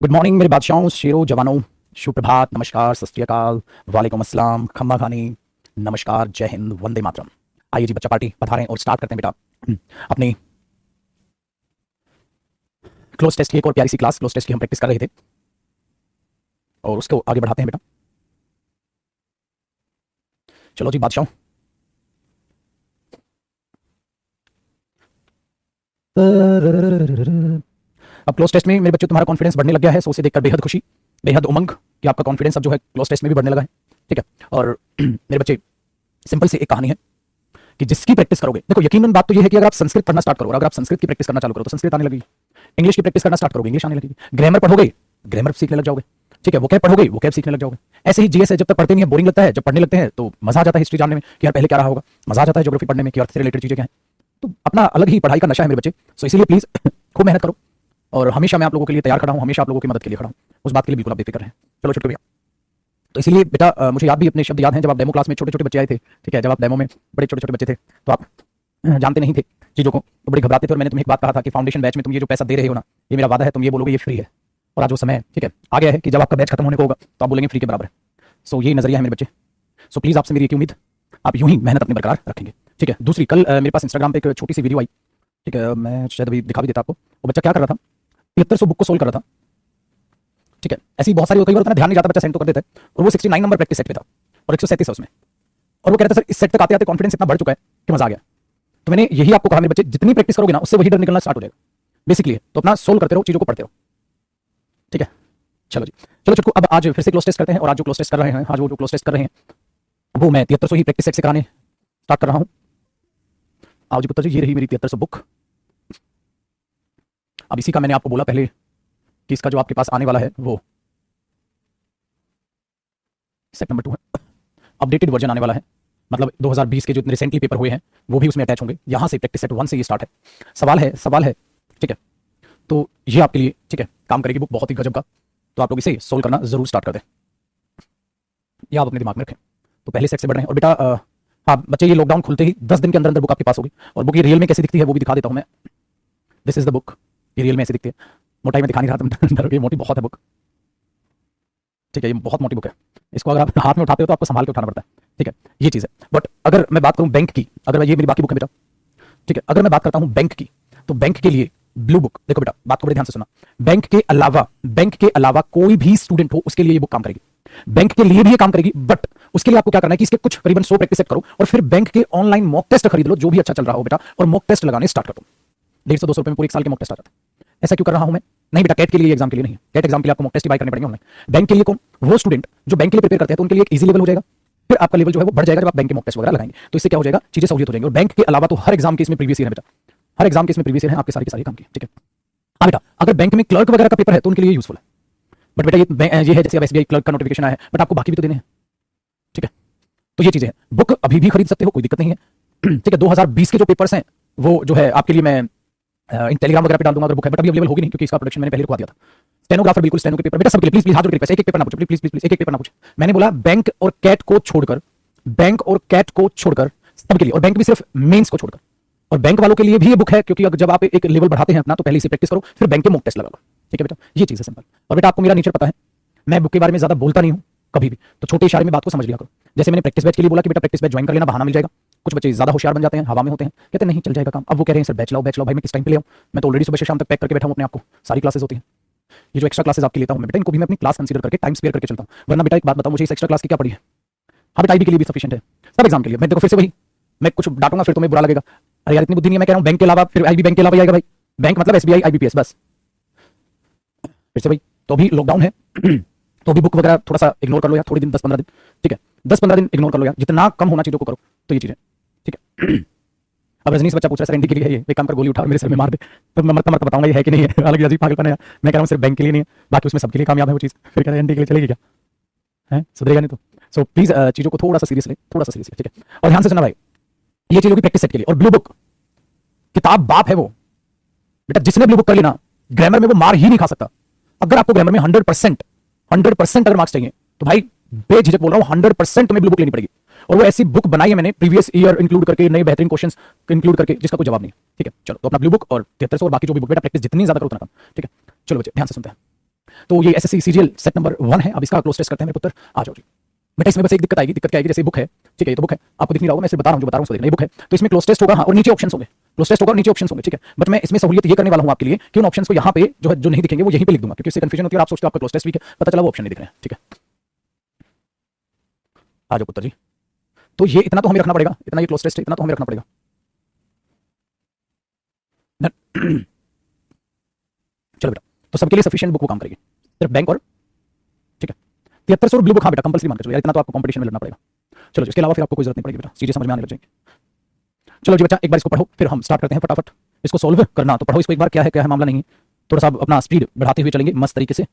Good morning मेरे बादशाहों, शेरों, जवानों, सुप्रभात, नमस्कार, सत श्री अकाल, वालेकुम अस्सलाम, खम्मा खानी, नमस्कार, जय हिंद, वंदे मातरम। आइए जी बच्चा पार्टी पधारें और स्टार्ट करते हैं बेटा अपनी क्लोज टेस्ट की एक और प्यारी सी क्लास। क्लोज टेस्ट की हम प्रैक्टिस कर रहे थे और उसको आगे बढ़ाते हैं बेटा। चलो जी बादशाहों, अब क्लोज टेस्ट में मेरे बच्चों तुम्हारा कॉन्फिडेंस बढ़ने लग गया है, सो उसे देखकर बेहद खुशी, बेहद उमंग कि आपका कॉन्फिडेंस अब जो है क्लोज टेस्ट में भी बढ़ने लगा है। ठीक है, और मेरे बच्चे सिंपल सी एक कहानी है कि जिसकी प्रैक्टिस करोगे, देखो यकीनन बात तो ये है कि अगर आप संस्कृत पढ़ना स्टार्ट करो, अगर आप संस्कृत की प्रैक्टिस करना चालू करो तो संस्कृत आने लगेगी। इंग्लिश की प्रैक्टिस करना स्टार्ट करोगे, इंग्लिश आने लगेगी। ग्रामर पढ़ोगे, ग्रामर सीखने लग जाओगे। ठीक है, वोकैब पढ़ोगे, वोकैब सीखने लग जाओगे। ऐसे ही जीएस है, जब तक पढ़ते नहीं है बोरिंग लगता है, जब पढ़ने लगते हैं तो मजा आ जाता है हिस्ट्री जानने में कि यार पहले क्या रहा होगा। मजा आ जाता है ज्योग्राफी पढ़ने में कि अर्थ से रिलेटेड चीजें क्या है। तो अपना अलग ही पढ़ाई का नशा है मेरे बच्चे, सो इसीलिए प्लीज खूब मेहनत करो और हमेशा मैं आप लोगों के लिए तैयार खड़ा हूं, हमेशा आप लोगों की मदद के लिए खड़ा हूं। उस बात के लिए बिल्कुल आप बेफिक्र रहें। चलो छोटे भैया, तो इसीलिए बेटा मुझे याद भी अपने शब्द याद हैं जब आप डेमो क्लास में छोटे छोटे बच्चे आए थे। ठीक है, जब आप डेमो में बड़े छोटे छोटे बच्चे थे तो आप जानते नहीं थे चीजों को, तो बड़े घबराते थे और मैंने तुम्हें एक बात कहा था कि फाउंडेशन बैच में तुम ये जो पैसा दे रहे हो ना, ये मेरा वादा है, तुम ये बोलोगे ये फ्री है। और आज वो समय है, ठीक है, आ गया है कि जब आपका बैच खत्म होने को होगा तो आप बोलेंगे फ्री के बराबर है। सो ये नजरिया है मेरे बच्चे। सो प्लीज आपसे मेरी एक उम्मीद, आप यूं ही मेहनत अपनी बरकरार रखेंगे। ठीक है, दूसरी, कल मेरे पास इंस्टाग्राम पे एक छोटी सी वीडियो आई। ठीक है, मैं शायद अभी दिखा भी देता आपको। वो बच्चा क्या कर रहा था, 7300 बुक को सोल्व कर रहा था। ठीक है, ऐसी बहुत सारी कई बार ध्यान नहीं जाता, बच्चा सेंड तो कर देता है, और वो 69 नंबर प्रैक्टिस सेट पे था और 137 है उसमें। और वो कह रहा था सर इस सेट तक आते आते कॉन्फिडेंस इतना बढ़ चुका है कि मजा आ गया। तो मैंने यही आपको कहा मेरे बच्चे, जितनी प्रैक्टिस करोगे ना उससे वही डर निकलना स्टार्ट हो जाएगा बेसिकली। तो अपना सोल्व करते रहो, चीजों को पढ़ते रहो। ठीक है, चलो जी, चलो चुटकू, अब आज फिर से क्लोज टेस्ट करते हैं। और आज जो क्लोज टेस्ट कर रहे हैं, आज वो जो क्लोज टेस्ट कर रहे हैं वो मैं 7300 ही प्रैक्टिस सेट से कराने स्टार्ट कर रहा हूं। आओ जी पुत्र जी, ये रही मेरी 7300 बुक। अब इसी का मैंने आपको बोला पहले कि इसका जो आपके पास आने वाला है वो सेट नंबर 2 है, अपडेटेड वर्जन आने वाला है। मतलब 2020 के जो रिसेंटली पेपर हुए हैं वो भी उसमें अटैच होंगे। यहां से प्रैक्टिस सेट 1 से ये स्टार्ट है। सवाल है। ठीक है, तो ये आपके लिए ठीक है काम करेगी बुक, बहुत ही गजब का। तो आप लोग इसे सोल्व करना जरूर स्टार्ट कर दें, ये आप अपने दिमाग में रखें। तो पहले सेट से बढ़ रहे हैं। और बेटा हाँ बच्चे, ये लॉकडाउन खुलते ही 10 दिन के अंदर अंदर बुक आपके पास होगी। और बुक ये रियल में कैसे दिखती है वो भी दिखा देता हूं मैं। दिस इज द बुक, ये रियल में ऐसे दिखती है। मोटाई में दिखा नहीं रहा था, ये मोटी बहुत है बुक। ठीक है, ये बहुत मोटी बुक है, इसको अगर आप हाथ में उठाते हो तो आपको संभाल के उठाना पड़ता है। ठीक है, ये चीज है। बट अगर मैं बात करूं बैंक की, अगर मैं, ये मेरी बाकी बुक है बेटा। ठीक है, अगर मैं बात करता हूं बैंक की, तो बैंक के लिए ब्लू बुक, देखो बेटा बात को बड़े ध्यान से सुना। बैंक के अलावा कोई भी स्टूडेंट हो उसके लिए ये बुक काम करेगी। बैंक के लिए भी ये काम करेगी, बट उसके लिए आपको क्या करना है कि इसके कुछ करीबन 100 प्रैक्टिस सेट करो और फिर बैंक के ऑनलाइन मॉक टेस्ट खरीद लो, जो भी अच्छा चल रहा हो बेटा, और मॉक टेस्ट लगाने स्टार्ट कर दो। 150-200 रुपए में पूरे एक साल के मॉक टेस्ट आ जाते हैं। ऐसा क्यों कर रहा हूं मैं? नहीं बेटा, कैट के लिए एग्जाम के लिए नहीं है। कैट एग्जाम के लिए आपको मॉक टेस्ट बाय करने पड़ेंगे ऑनलाइन। बैंक के लिए कौन? वो स्टूडेंट जो बैंक के लिए प्रिपेयर करते हैं, तो उनके लिए एक इजी लेवल हो जाएगा। फिर आपका लेवल जो है वो बढ़ जाएगा जब आप बैंक के मॉक टेस्ट वगैरह लगाएंगे, तो इससे क्या हो जाएगा, चीजें सहूलियत हो जाएंगी। और बैंक के अलावा तो हर एग्जाम के इसमें प्रीवियस ईयर है बेटा, हर एग्जाम के इसमें प्रीवियस ईयर है आपके सारे के सारे काम के। ठीक है, हाँ बेटा, अगर बैंक में क्लर्क वगैरह का पेपर है तो उनके लिए यूजफुल है। बट बेटा ये है जैसे अब एसबीआई क्लर्क का नोटिफिकेशन आया है, बट आपको बाकी भी तो देने हैं। ठीक है, तो ये चीजें हैं। बुक अभी भी खरीद सकते हो, कोई दिक्कत नहीं है। ठीक है, 2020 के जो पेपर्स हैं वो जो है आपके लिए मैं इन टेलीग्राम वगैरह पे डाल दूंगा अगर बुक है, बट अभी अवेलेबल होगी नहीं क्योंकि इसका प्रोडक्शन मैंने पहले रुकवा दिया था। स्टेनोग्राफर बिल्कुल, स्टेनो के पेपर बेटा सबके लिए प्लीज प्लीज हाथ जोड़ के रिक्वेस्ट, एक एक पेपर ना पूछो प्लीज प्लीज प्लीज, एक एक पेपर ना पूछो। मैंने बोला बैंक और कैट को छोड़कर, बैंक और कैट को छोड़कर सबके लिए, और बैंक भी सिर्फ मेंस को छोड़कर। और बैंक वालों के लिए भी ये बुक है क्योंकि जब आप एक लेवल बढ़ाते हैं अपना तो पहले इसे प्रैक्टिस करो, फिर बैंक के मॉक टेस्ट लगा लो। ठीक है बेटा, ये चीज है सिंपल। और बेटा आपको मेरा नेचर पता है, मैं बुक के बारे में ज्यादा बोलता नहीं हूं कभी भी, तो छोटे इशारे में बात को समझ लिया करो। जैसे मैंने प्रैक्टिस बैच के लिए बोला कि बेटा प्रैक्टिस बैच ज्वाइन कर लेना, बहाना मिल जाएगा। कुछ बच्चे ज्यादा होशियार बन जाते हैं, हवा में होते हैं, कहते हैं नहीं चल जाएगा काम। अब वो कह रहे हैं सर बैच लाओ भाई, मैं किस टाइम पे ले आऊं? मैं तो ऑलरेडी सुबह से शाम तक पैक करके बैठा हूं अपने आप को, सारी क्लासेस होती हैं। ये जो एक्स्ट्रा क्लासेस आपकी लेता हूं मैं बेटा, इनको भी मैं अपनी क्लास कंसीडर करके टाइम स्पेयर करके चलता हूं। वरना बेटा एक बात बताओ, मुझे इस एक्स्ट्रा क्लास की क्या पड़ी है? हाँ बेटा, आईबी के लिए भी सफिशिएंट है, सब एग्जाम के लिए। मैं देखो फिर से वही, मैं कुछ डांटूंगा फिर तुम्हें बुरा लगेगा, अरे यार इतनी बुद्धि नहीं है। मैं कह रहा हूं बैंक के अलावा, फिर आईबी बैंक के अलावा आएगा भाई, बैंक मतलब एसबीआई आईबीपीएस बस। फिर से भाई, तो अभी लॉकडाउन है तो अभी बुक वगैरह थोड़ा सा इग्नोर कर लो यार, थोड़ी दिन, 10-15 दिन। ठीक है, 10-15 दिन इग्नोर कर लो यार, जितना कम होना चीजों को करो, तो ये चीजें ठीक है। अब रजनीश बच्चा पूछ रहा है सर एनडी के लिए है ये, एक काम कर गोली उठा और मेरे सर में मार दे, तो मैं मरता मरता बताऊंगा ये है कि नहीं है। हालांकि अजीब पागलपन है यार, मैं कह रहा हूँ सिर्फ बैंक के लिए नहीं है, बाकी उसमें सबके लिए कामयाब है वो चीज। फिर कह रहे हैं एनडी के लिए चलेगी क्या है, सुधरेगा नहीं तो। सो प्लीज चीजों को थोड़ा सा सीरियस ले, थोड़ा सा सीरियस ले। ठीक है, और ध्यान से सुनना भाई, ये चीज होगी प्रैक्टिस सेट के लिए। और ब्लू बुक किताब बाप है वो बेटा, जिसने ब्लू बुक कर लेना ग्रामर में वो मार ही नहीं खा सकता। अगर आपको ग्रामर में 100% अगर मार्क्स चाहिए तो भाई बेझिझक बोल रहा हूं 100% तुम्हें ब्लू बुक लेनी पड़ेगी। और वो ऐसी बुक बनाई है मैंने प्रीवियस ईयर इंक्लूड करके, नए बेहतरीन क्वेश्चंस इंक्लूड करके, जिसका कोई जवाब नहीं है। ठीक है, चलो तो अपना ब्लू बुक और 7300 और बाकी जो भी बुक बेटा प्रैक्टिस जितनी ज्यादा करो उतना कम। ठीक है, चलो बच्चे ध्यान से सुनते हैं। तो ये एसएससी सीजीएल सेट नंबर 1 है। अब इसका क्लोज टेस्ट करते हैं मेरे पुत्र, आ जाओ जी बेटा। इसमें बस एक दिक्कत आएगी, दिक्कत क्या आएगी, जैसे बुक है, ठीक है, ये तो बुक है, आपको दिख नहीं रहा होगा, मैं सिर्फ बता रहा हूँ, जो बता रहा हूँ उसको देखना, ये बुक है, तो इसमें क्लोज टेस्ट होगा, हाँ, और नीचे ऑप्शंस होंगे, क्लोज टेस्ट होगा और नीचे ऑप्शंस होंगे, ठीक है। बट मैं इसमें सहूलियत ये करने वाला हूँ आपके लिए कि उन ऑप्शंस को यहाँ पे जो है, जो नहीं दिखेंगे वो यहीं पे लिख दूंगा, क्योंकि इससे कंफ्यूजन होती है और आप सोचते हो आपका क्लोज टेस्ट वीक है, पता चला वो ऑप्शन नहीं दिख रहे हैं, ठीक है। आ जाओ पुत्र जी, तो ये इतना तो हमें रखना पड़ेगा, इतना ये क्लोज टेस्ट है, इतना तो हमें रखना पड़ेगा। चलो बेटा, तो सबके लिए सफिशिएंट बुक वो काम करेगी, सिर्फ बैंक और, ठीक है, 7300 ब्लू बुक, हाँ बेटा कंपल्सरी मान के चलो यार, इतना तो आपको कंपटीशन में लड़ना पड़ेगा। चलो, इसके अलावा फिर आपको कोई जरूरत नहीं पड़ेगी बेटा, चीजें समझ में आने लग जाएंगी। चलो जी बच्चा, एक बार इसको पढ़ो, फिर हम स्टार्ट करते हैं फटाफट इसको सॉल्व करना। तो पढ़ो इसको एक बार, क्या है मामला नहीं, थोड़ा सा अपना स्पीड बढ़ाते हुए चलेंगे मस्त तरीके से।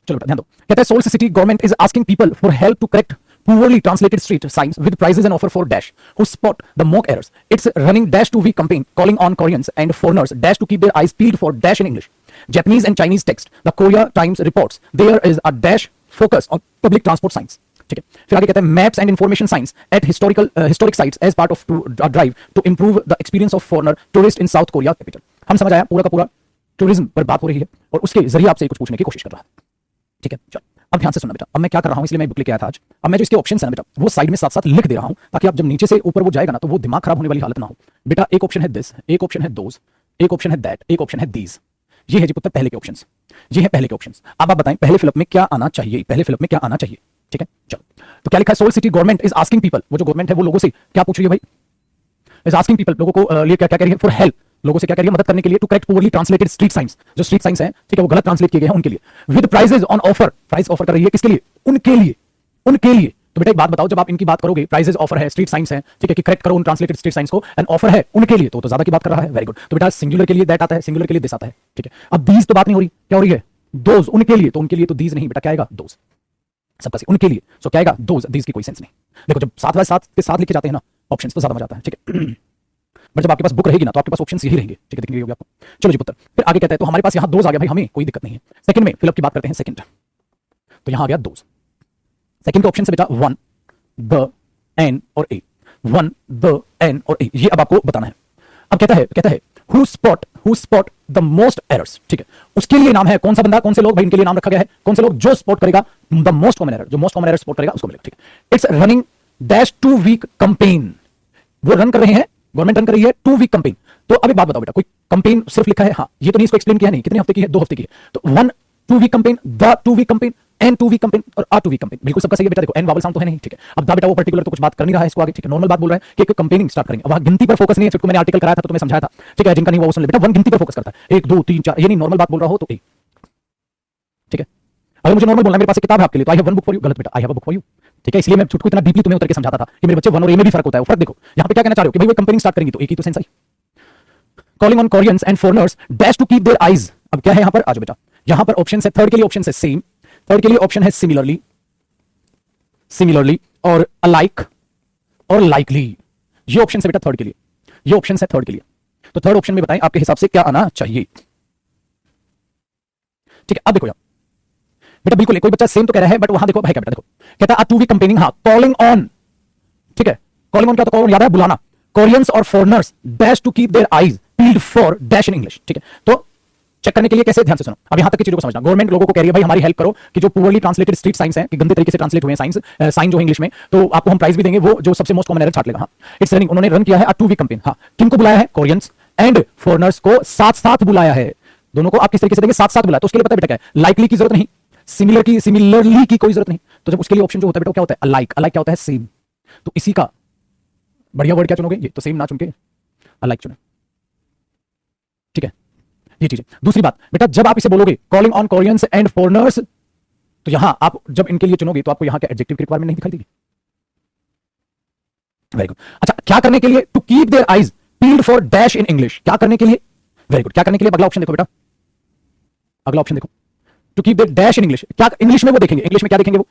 चलो बेटा ध्यान दो, कहता है Seoul city government is asking people for help to correct poorly translated street signs with prizes and offer for dash who spot the mock errors. It's running dash 2 week campaign calling on Koreans and foreigners dash to keep their eyes peeled for dash in English, Japanese and Chinese text. The Korea Times reports there is a dash focus on public transport signs. ठीक है, फिर आगे कहता है maps and information signs at historic sites as part of a drive to improve the experience of foreigner tourists in South Korea capital. हम समझ आया, पूरा का पूरा टूरिज्म पर बात हो रही है और उसके जरिए आपसे कुछ पूछने की कोशिश कर रहा है, ठीक है। चलो अब ध्यान से सुनना बेटा, अब मैं क्या कर रहा हूं, इसलिए मैं बुक लेके आया था आज। अब मैं जो इसके ऑप्शंस है ना बेटा, वो साइड में साथ साथ लिख दे रहा हूं, ताकि आप जब नीचे से ऊपर वो जाएगा ना, तो वो दिमाग खराब होने वाली हालत ना हो बेटा। एक ऑप्शन है दिस, एक ऑप्शन है दोज, एक ऑप्शन है दैट, एक ऑप्शन है दीज। ये है जी पुत्र पहले के ऑप्शंस, ये है पहले के ऑप्शंस। अब आप बताएं पहले फिलअप में क्या आना चाहिए, पहले फिलअप में क्या आना चाहिए, ठीक है। चलो, तो क्या लिखा है, Seoul city government is asking people, वो जो गवर्नमेंट है वो लोगों से क्या पूछ रही है भाई, इज आस्किंग पीपल, लोगों को लिए क्या क्या कह रही है, फॉर हेल्प, लोगों से क्या कह रही है, मदद करने के लिए, to correct poorly translated street science, जो स्ट्रीट साइंस है, ठीक है, वो गलत ट्रांसलेट किए गए हैं उनके लिए, with prizes on offer, price offer कर रही है किसके लिए, उनके लिए, उनके लिए। तो बेटा एक बात बताओ, जब आप इनकी बात करोगे, प्राइजेस ऑफर है, स्ट्रीट साइंस है, ठीक है, कि करेक्ट करो उन ट्रांसलेटेड स्ट्रीट साइंस को, एंड ऑफर है उनके लिए, तो ज्यादा की बात कर रहा है, वेरी गुड। तो बेटा सिंगुलर के लिए दैट आता है, सिंगुलर के लिए दिस आता है, ठीक है। अब दीज तो बात नहीं हो रही, क्या हो रही है, दोज, उनके लिए, तो उनके लिए तो दीज नहीं बेटा, क्या आएगा, दोज, सबका से उनके लिए, सो क्या आएगा, दोज, दीज की कोई सेंस नहीं। देखो जब साथ साथ के साथ लिखे जाते हैं ना ऑप्शंस, तो ज्यादा मजा आता है, ठीक है। बट जब आपके पास बुक रहेगी ना, तो आपके पास ऑप्शंस यही रहेंगे, ठीक है, दिख रही होगी आपको। चलो जी पुत्र, फिर आगे कहता है, तो हमारे पास यहाँ दोज आ गया भाई, हमें कोई दिक्कत नहीं है। सेकंड में फिलअप की बात करते हैं, सेकंड, तो यहाँ आ गया दोज। सेकंड के ऑप्शन से बेटा वन, द, एन और ए, वन, द, एन और ए, ये अब आपको बताना है। अब कहता है who spot the most errors, ठीक है, उसके लिए नाम है, कौन सा बंदा, कौन से लोग भाई, इनके लिए नाम रखा गया है, कौन से लोग, जो स्पॉट करेगा द मोस्ट कॉमन एरर, जो मोस्ट कॉमन एरर स्पॉट करेगा उसको मिलेगा, ठीक है। It's running dash 2 week campaign, वो रन कर रहे हैं, गवर्नमेंट रन कर रही है 2 वीक कैंपेन। तो अब एक बात बताओ बेटा, कोई कैंपेन सिर्फ लिखा है, हाँ, ये तो नहीं इसको एक्सप्लेन किया नहीं, कितने हफ्ते की है, 2 हफ्ते की है, तो 1 2 week campaign, the 2 week campaign, an 2 week campaign और आ 2 वीक कैंपेन, बिल्कुल सबका सही है बेटा। देखो एन वावल साउंड तो है नहीं, ठीक है। अब दा बेटा वो पर्टिकुलर तो कुछ बात कर नहीं रहा है इसको आगे, ठीक है, नॉर्मल बात बोल रहा है कि एक कैंपेनिंग स्टार्ट करेंगे। अब वहां गिनती पर फोकस नहीं है, फिर मैंने आर्टिकल कराया था तो तुम्हें समझाया था, ठीक है, जिनका नहीं हुआ वो सुन ले बेटा, 1 गिनती पर फोकस करता है, 1 2 3 4, ये नहीं नॉर्मल बात बोल रहा हो तो ए, ठीक है। अगर मुझे नॉर्मल बोलना है, मेरे पास एक किताब है आपके लिए, तो I have 1 book for you, गलत बेटा, I have a book for you, ठीक है। इसलिए मैं छुटकू इतना डीपली तुम्हें उतर के समझाता था कि मेरे बच्चे 1 और ए में भी फर्क होता है, वो फर्क देखो। यहाँ पे क्या कहना चाह रहे हो कि भाई वो कंपेनिंग स्टार्ट करेंगी तो एक ही तो सेंस आई, calling on Koreans and foreigners dash to keep their eyes. अब क्या है यहाँ पर, आज बेटा यहाँ पर ऑप्शन है, थर्ड के लिए ऑप्शन है सेम, थर्ड के लिए ऑप्शन है सिमिलरली, सिमिलरली और अलाइक और लाइकली, ये ऑप्शन है बेटा थर्ड के लिए, ये ऑप्शन है थर्ड के लिए। तो थर्ड ऑप्शन में बताएं आपके हिसाब से क्या आना चाहिए, ठीक है। अब देखो यार बेटा, बिल्कुल कोई बच्चा सेम तो कह रहा है, बट वहां देखो भाई क्या बेटा, देखो कहता है 2 वीक कैंपेनिंग, हाँ, कॉलिंग ऑन, ठीक है, कॉलिंग ऑन क्या, तो कॉल याद है, बुलाना, कोरियंस और foreigners dash to keep their eyes peeled for dash in English, ठीक है। तो चेक करने के लिए कैसे, ध्यान से सुनो, अब यहां तक की चीजों को समझना। गवर्नमेंट लोगों को कह रही है भाई हमारी हेल्प करो कि जो पुअरली ट्रांसलेटेड स्ट्रीट साइंस है, कि गंदे तरीके से ट्रांसलेट हुए हैं साइंस, साइन जो इंग्लिश में, तो आपको हम प्राइस भी देंगे, वो जो सबसे मोस्ट कॉमन एरर छाट लेगा। हाँ, इट्स रनिंग, उन्होंने रन किया है 2 वीक कैंपेन, हाँ, किनको बुलाया है, कोरियंस एंड फॉरेनर्स को साथ साथ बुलाया है, दोनों को आप किस तरीके से देंगे, साथ साथ बुलाया। तो उसके लिए पता है बेटा क्या है, लाइकली की जरूरत नहीं, सिमिलरली की कोई जरूरत नहीं, तो जब उसके लिए ऑप्शन जो होता है बेटा क्या होता है, अलाइक, अलाइक क्या होता है, सेम। तो इसी का बढ़िया वर्ड क्या चुनोगे, ये तो सेम ना चुन के अलाइक चुने, ठीक है, ये चीज है। दूसरी बात बेटा, जब आप इसे बोलोगे calling on Koreans and foreigners, तो यहां आप जब इनके लिए चुनोगे तो आपको यहां के एडजेक्टिव की रिक्वायरमेंट नहीं दिखाई देगी, वेरी गुड। अच्छा, क्या करने के लिए, to keep their eyes peeled for dash in English, क्या करने के लिए, वेरी गुड, क्या करने के लिए, अगला ऑप्शन देखो बेटा, अगला ऑप्शन देखो, to keep their dash in English, क्या इंग्लिश में वो देखेंगे, इंग्लिश में क्या देखेंगे वो,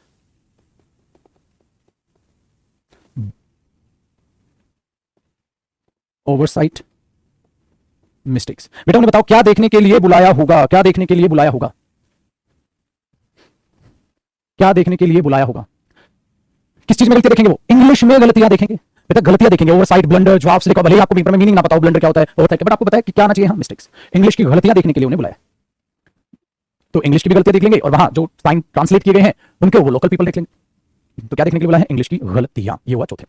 ओवरसाइट, मिस्टेक्स। बेटा उन्हें बताओ क्या देखने के लिए बुलाया होगा, क्या देखने के लिए बुलाया होगा, क्या देखने के लिए बुलाया होगा, किस चीज में गलतियां देखेंगे वो, इंग्लिश में गलतियां देखेंगे, बेटा गलतियां देखेंगे, ओवरसाइट, ब्लंडर, जो आपसे लिखा, भले ही आपको पेपर में मीनिंग ना पता हो ब्लंडर क्या होता है, ओवरसाइट, बट आपको पता है कि क्या आना चाहिए, हाँ मिस्टेक्स। इंग्लिश की गलतियां देखने के लिए उन्हें बुलाया, तो इंग्लिश की भी गलतियां देख लेंगे और वहां जो साइन ट्रांसलेट किए गए हैं उनके वो लोकल पीपल देख लेंगे। तो क्या देखने के लिए बुलाया है? इंग्लिश की गलतियां। ये हुआ चौथे।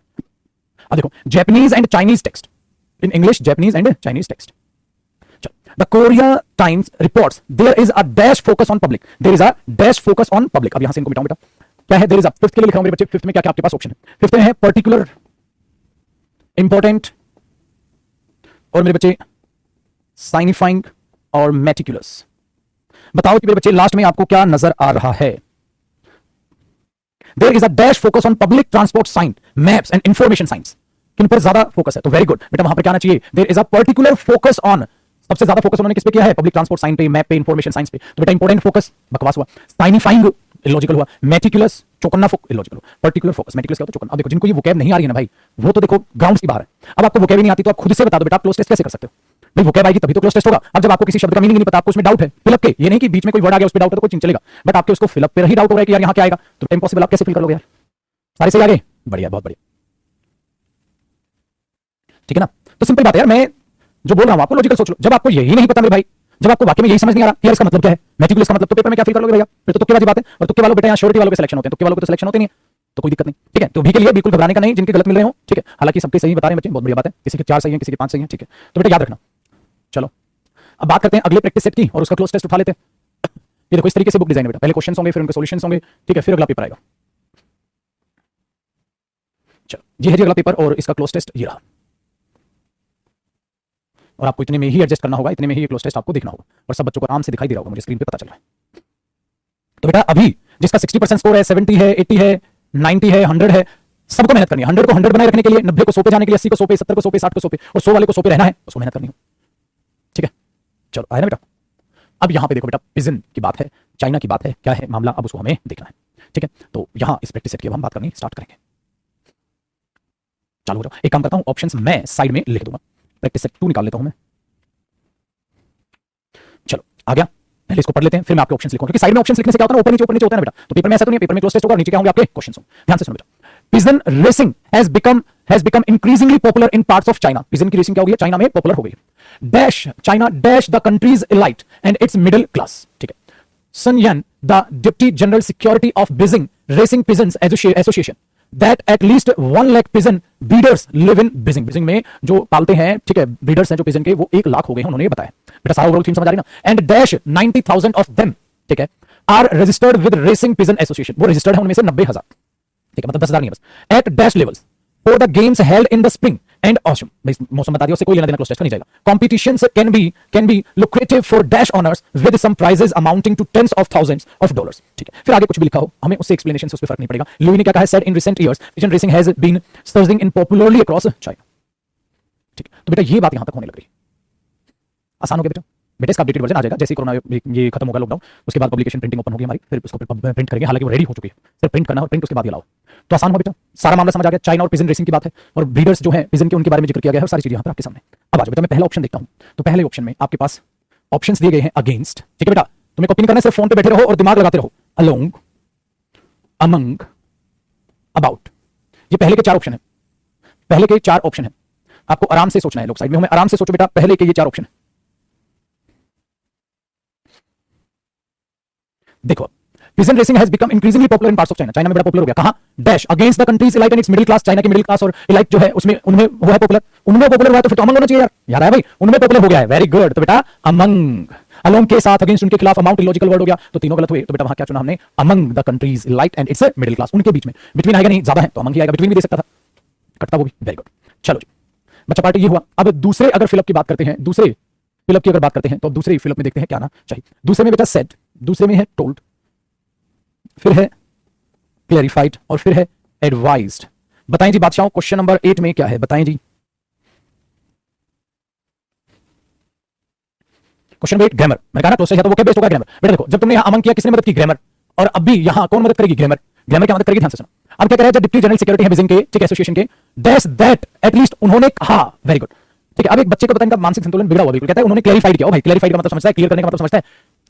अब देखो Japanese and Chinese text in English, Japanese and Chinese text. The Korea Times reports there is a dash focus on public. There is a dash focus on public. अब यहां से इनको मिटाऊं बेटा, क्या है? There is a, फिफ्थ के लिए लिखा हूं मेरे बच्चे, फिफ्थ में क्या क्या आपके पास ऑप्शन है? फिफ्थ में है पर्टिकुलर, इंपॉर्टेंट और मेरे बच्चे साइनिफाइंग और मेटिकुलस। बताओ कि मेरे बच्चे लास्ट में आपको क्या नजर आ रहा है? There is a dash focus on public transport sign, maps and information signs. किन पर ज्यादा फोकस है? तो वेरी गुड बेटा, वहां पर क्या आना चाहिए? There is a particular focus on, सबसे ज्यादा फोकस उन्होंने किस पे किया है? पब्लिक ट्रांसपोर्ट साइन पे, मैप पे, इंफॉर्मेशन साइंस पे। तो बेटा इंपॉर्टेंट फोकस बकवास हुआ, साइनिफाइंग इलॉजिकल हुआ, मेटिकुलस चौकन्ना इलॉजिकल हुआ, पर्टिकुलर फोकस, मेटिकुलस क्या होता है? चौकन्ना। अब देखो जिनको ये वोकैब नहीं आ रही है ना भाई, वो तो देखो ग्राउंड्स की बाहर है। अब आपको वोकैब नहीं आती तो आप खुद से बता दो बेटा, आप क्लोज टेस्ट कैसे कर सकते हो? भाई वोकैब आएगी तभी तो क्लोज टेस्ट होगा। अब जब आपको किसी शब्द का मीनिंग नहीं पता, आपको उसमें डाउट है, फिलअप के, ये नहीं कि बीच में कोई वर्ड आ गया उस पर डाउट है तो कोई चिंता चलेगा, बट आपके उसको फिलअप पे ही डाउट हो रहा है कि यार यहाँ क्या आएगा, तो इम्पॉसिबल, आप कैसे फिल कर लोगे यार? सारे सही आगे, बढ़िया, बहुत बढ़िया, ठीक है ना? तो सिंपल बात है यार, मैं जो बोल रहा हूं आपको लॉजिकल सोच लो। जब आपको यही नहीं पता मेरे भाई, जब आपको वाकई में यही समझ नहीं आ रहा कि यार इसका मतलब क्या है, मेटिकुलस का मतलब, तो पेपर में क्या फिल कर लोगे भैया? फिर तो तुक्के वाली बात है, और तुक्के वालों बेटा यहाँ श्योरिटी वालों के सिलेक्शन होते हैं, तुक्के वालों के तो सिलेक्शन होते नहीं है, तो कोई दिक्कत नहीं, ठीक है? तो भी के लिए बिल्कुल घबराने का नहीं, जिनके गलत मिल रहे हो, ठीक है? हालांकि सबके सही बता रहे हैं बच्चे, बहुत बढ़िया बात है, किसी के 4 सही है, किसी के 5 सही है, ठीक है? तो बेटा याद रखना। चलो अब बात करते हैं अगले प्रैक्टिस सेट की और उसका क्लोज टेस्ट उठा लेते हैं। ये देखो इस तरीके से बुक डिजाइन है बेटा, पहले क्वेश्चन होंगे, फिर उनके सॉल्यूशंस होंगे, ठीक है? फिर अगला पेपर आएगा। चलो ये है जी अगला पेपर और इसका क्लोज टेस्ट ये रहा, और आपको इतने में ही एडजस्ट करना होगा, इतने में ही क्लोज टेस्ट आपको देखना होगा, और सब बच्चों को आराम से दिखाई दे रहा होगा, मुझे स्क्रीन पे पता चल रहा है। तो बेटा अभी जिसका 60% स्कोर है, 70 है, 80 है, 90 है, 100 है, सबको मेहनत करनी है। 100 को 100 बनाए रखने के लिए, 90 को 100 पे जाने के लिए, 80 को 100 पे, 70 को 100 पे, 60 को 100 पे, और 100 वाले को 100 पे रहना है, उसको मेहनत करनी हो, ठीक है? चलो आया ना बेटा? अब यहां पे देखो बेटा, पिजन की बात है, चाइना की बात है, क्या है मामला, अब उसको हमें देखना है, ठीक है? तो यहां इस प्रैक्टिस सेट की हम बात करनी स्टार्ट करेंगे। चालू हो जाओ। एक काम करता हूं, ऑप्शंस मैं साइड में लिख दूंगा, प्रैक्टिस सेट 2 निकाल लेता हूं मैं। चलो आ गया, पहले इसको पढ़ लेते हैं, फिर मैं आपके ऑप्शंस लिखूंगा, क्योंकि साइड में ऑप्शंस लिखने से क्या होता है, ऊपर नीचे होता है ना बेटा। तो पेपर में ऐसा तो नहीं है, पेपर में क्लोज टेस्ट होगा और नीचे क्या होंगे आपके क्वेश्चंस होंगे। ध्यान से सुनो बेटा, pigeon racing has become increasingly popular in parts of China. Pigeon की रेसिंग क्या हो गई है? चाइना में पॉपुलर हो गई। Dash China dash the countries elite and its middle class, ठीक है? Sun Yan, the Deputy General Secretary of Beijing Racing Pigeons Association, that at least 1 lakh pigeon breeders live in Beijing. Beijing में जो पालते हैं, ठीक है, breeders हैं जो पिजन के, वो 1 लाख हो गए हैं, उन्होंने ये बताया बेटा। सारा ओवरऑल थीम समझ आ रही ना? एंड डैश 90,000 ऑफ देम, ठीक है, are registered with racing pigeon association, वो रजिस्टर्ड है उनमें से 90,000, ठीक है, मतलब 10,000 नहीं है बस। At dash levels for the games held in the spring and autumn, भाई मौसम बता दिया, उससे कोई लेना देना क्लोज टेस्ट नहीं जाएगा। Competitions can be lucrative for dash owners with some prizes amounting to tens of thousands of dollars, ठीक है? फिर आगे कुछ भी लिखा हो, हमें उससे एक्सप्लेनेशन से उस पर फर्क नहीं पड़ेगा। लुई ने क्या कहा है? Said in recent years pigeon racing has been surging in popularly across China, ठीक है? तो बेटा ये बात यहां तक होने लग रही है, आसान हो गया बेटा। बेटा इसका अपडेटेड वर्जन आ जाएगा जैसे ही कोरोना ये खत्म होगा, लॉकडाउन, उसके बाद पब्लिकेशन प्रिंटिंग ओपन होगी हमारी, फिर उसको प्रिंट करेंगे, हालांकि वो रेडी हो चुकी है, सिर्फ प्रिंट करना और प्रिंट उसके बाद ही लाओ, तो आसान हो बेटा। सारा मामला समझ आ गया, चाइना और पिजन रेसिंग की बात है, और ब्रीडर्स जो है पिजन के, उनके बारे में जिक्र किया गया है, और सारी चीजें यहाँ पर आपके सामने। अब आ जाओ बेटा, मैं पहला ऑप्शन देखता हूँ, तो पहले ऑप्शन में आपके पास ऑप्शंस दिए गए हैं अगेंस्ट, ठीक है बेटा? तुम्हें कॉपी नहीं करना है, सिर्फ फोन पे बैठे रहो और दिमाग लगाते रहो। अलोंग, अमंग, अबाउट, ये पहले के 4 ऑप्शन है, पहले के 4 ऑप्शन है, आपको आराम से सोचना है। लोग साइड में हमें आराम से सोचो बेटा, पहले के ये 4 ऑप्शन है। देखो, pigeon racing has become increasingly popular in parts of China, China में बड़ा पॉपुलर हो गया। कहां? Dash against the countries elite and it's middle class, China की मिडिल क्लास और इलाइट जो है उसमें, उनमें वो है पॉपुलर, उनमें पॉपुलर हुआ है, तो फिर तो अमंग होना चाहिए यार, यार है भाई, उनमें पॉपुलर हो गया है, वेरी गुड। तो बेटा अमंग, अलोंग के साथ, अगेंस्ट उनके खिलाफ, अमाउंट इलॉजिकल वर्ड हो गया, तो तीनों गलत हुए। तो बेटा वहां क्या चुना हमने? Among the countries elite and it's middle class, उनके बीच में। बिटवीन आएगा नहीं, ज्यादा है तो अमंग ही आएगा, बिटवीन भी दे सकता था, कटता वो भी, वेरी गुड। चलो जी बच्चा पार्टी ये हुआ। अब दूसरे अगर फिलअप की बात करते हैं, दूसरे फिलअप की अगर बात करते हैं, तो दूसरे फिलअप में देखते हैं क्या आना चाहिए। दूसरे में बेटा सेड, दूसरे में है टोल्ड, फिर है क्लैरिफाइड और फिर है एडवाइज्ड। बताएं जी बादशाहों, क्वेश्चन नंबर 8 में क्या है, बताएं जी। क्वेश्चन नंबर 8 ग्रामर, मैंने कहा ना क्लोज तो वो क्या बेस्ड होगा ग्रामर। बेटा देखो, जब तुमने यहां अमंग किया, किसने मदद की? ग्रामर। और अब भी यहां कौन मदद करेगी? ग्रामर। ग्रामर क्या मदद करेगी? ध्यान से सुनो। अब क्या कह रहा है? जब डिप्टी जनरल सिक्योरिटी है बीजिंग के, ठीक है, एसोसिएशन के, दैट्स दैट एटलीस्ट उन्होंने कहा, वेरी गुड, ठीक है। अब एक बच्चे को पता इनका मानसिक संतुलन बिगड़ा हुआ, बिल्कुल कहता है उन्होंने क्लैरिफाइड किया। भाई क्लैरिफाइड का मतलब समझता है, क्लियर करने का मतलब समझता है।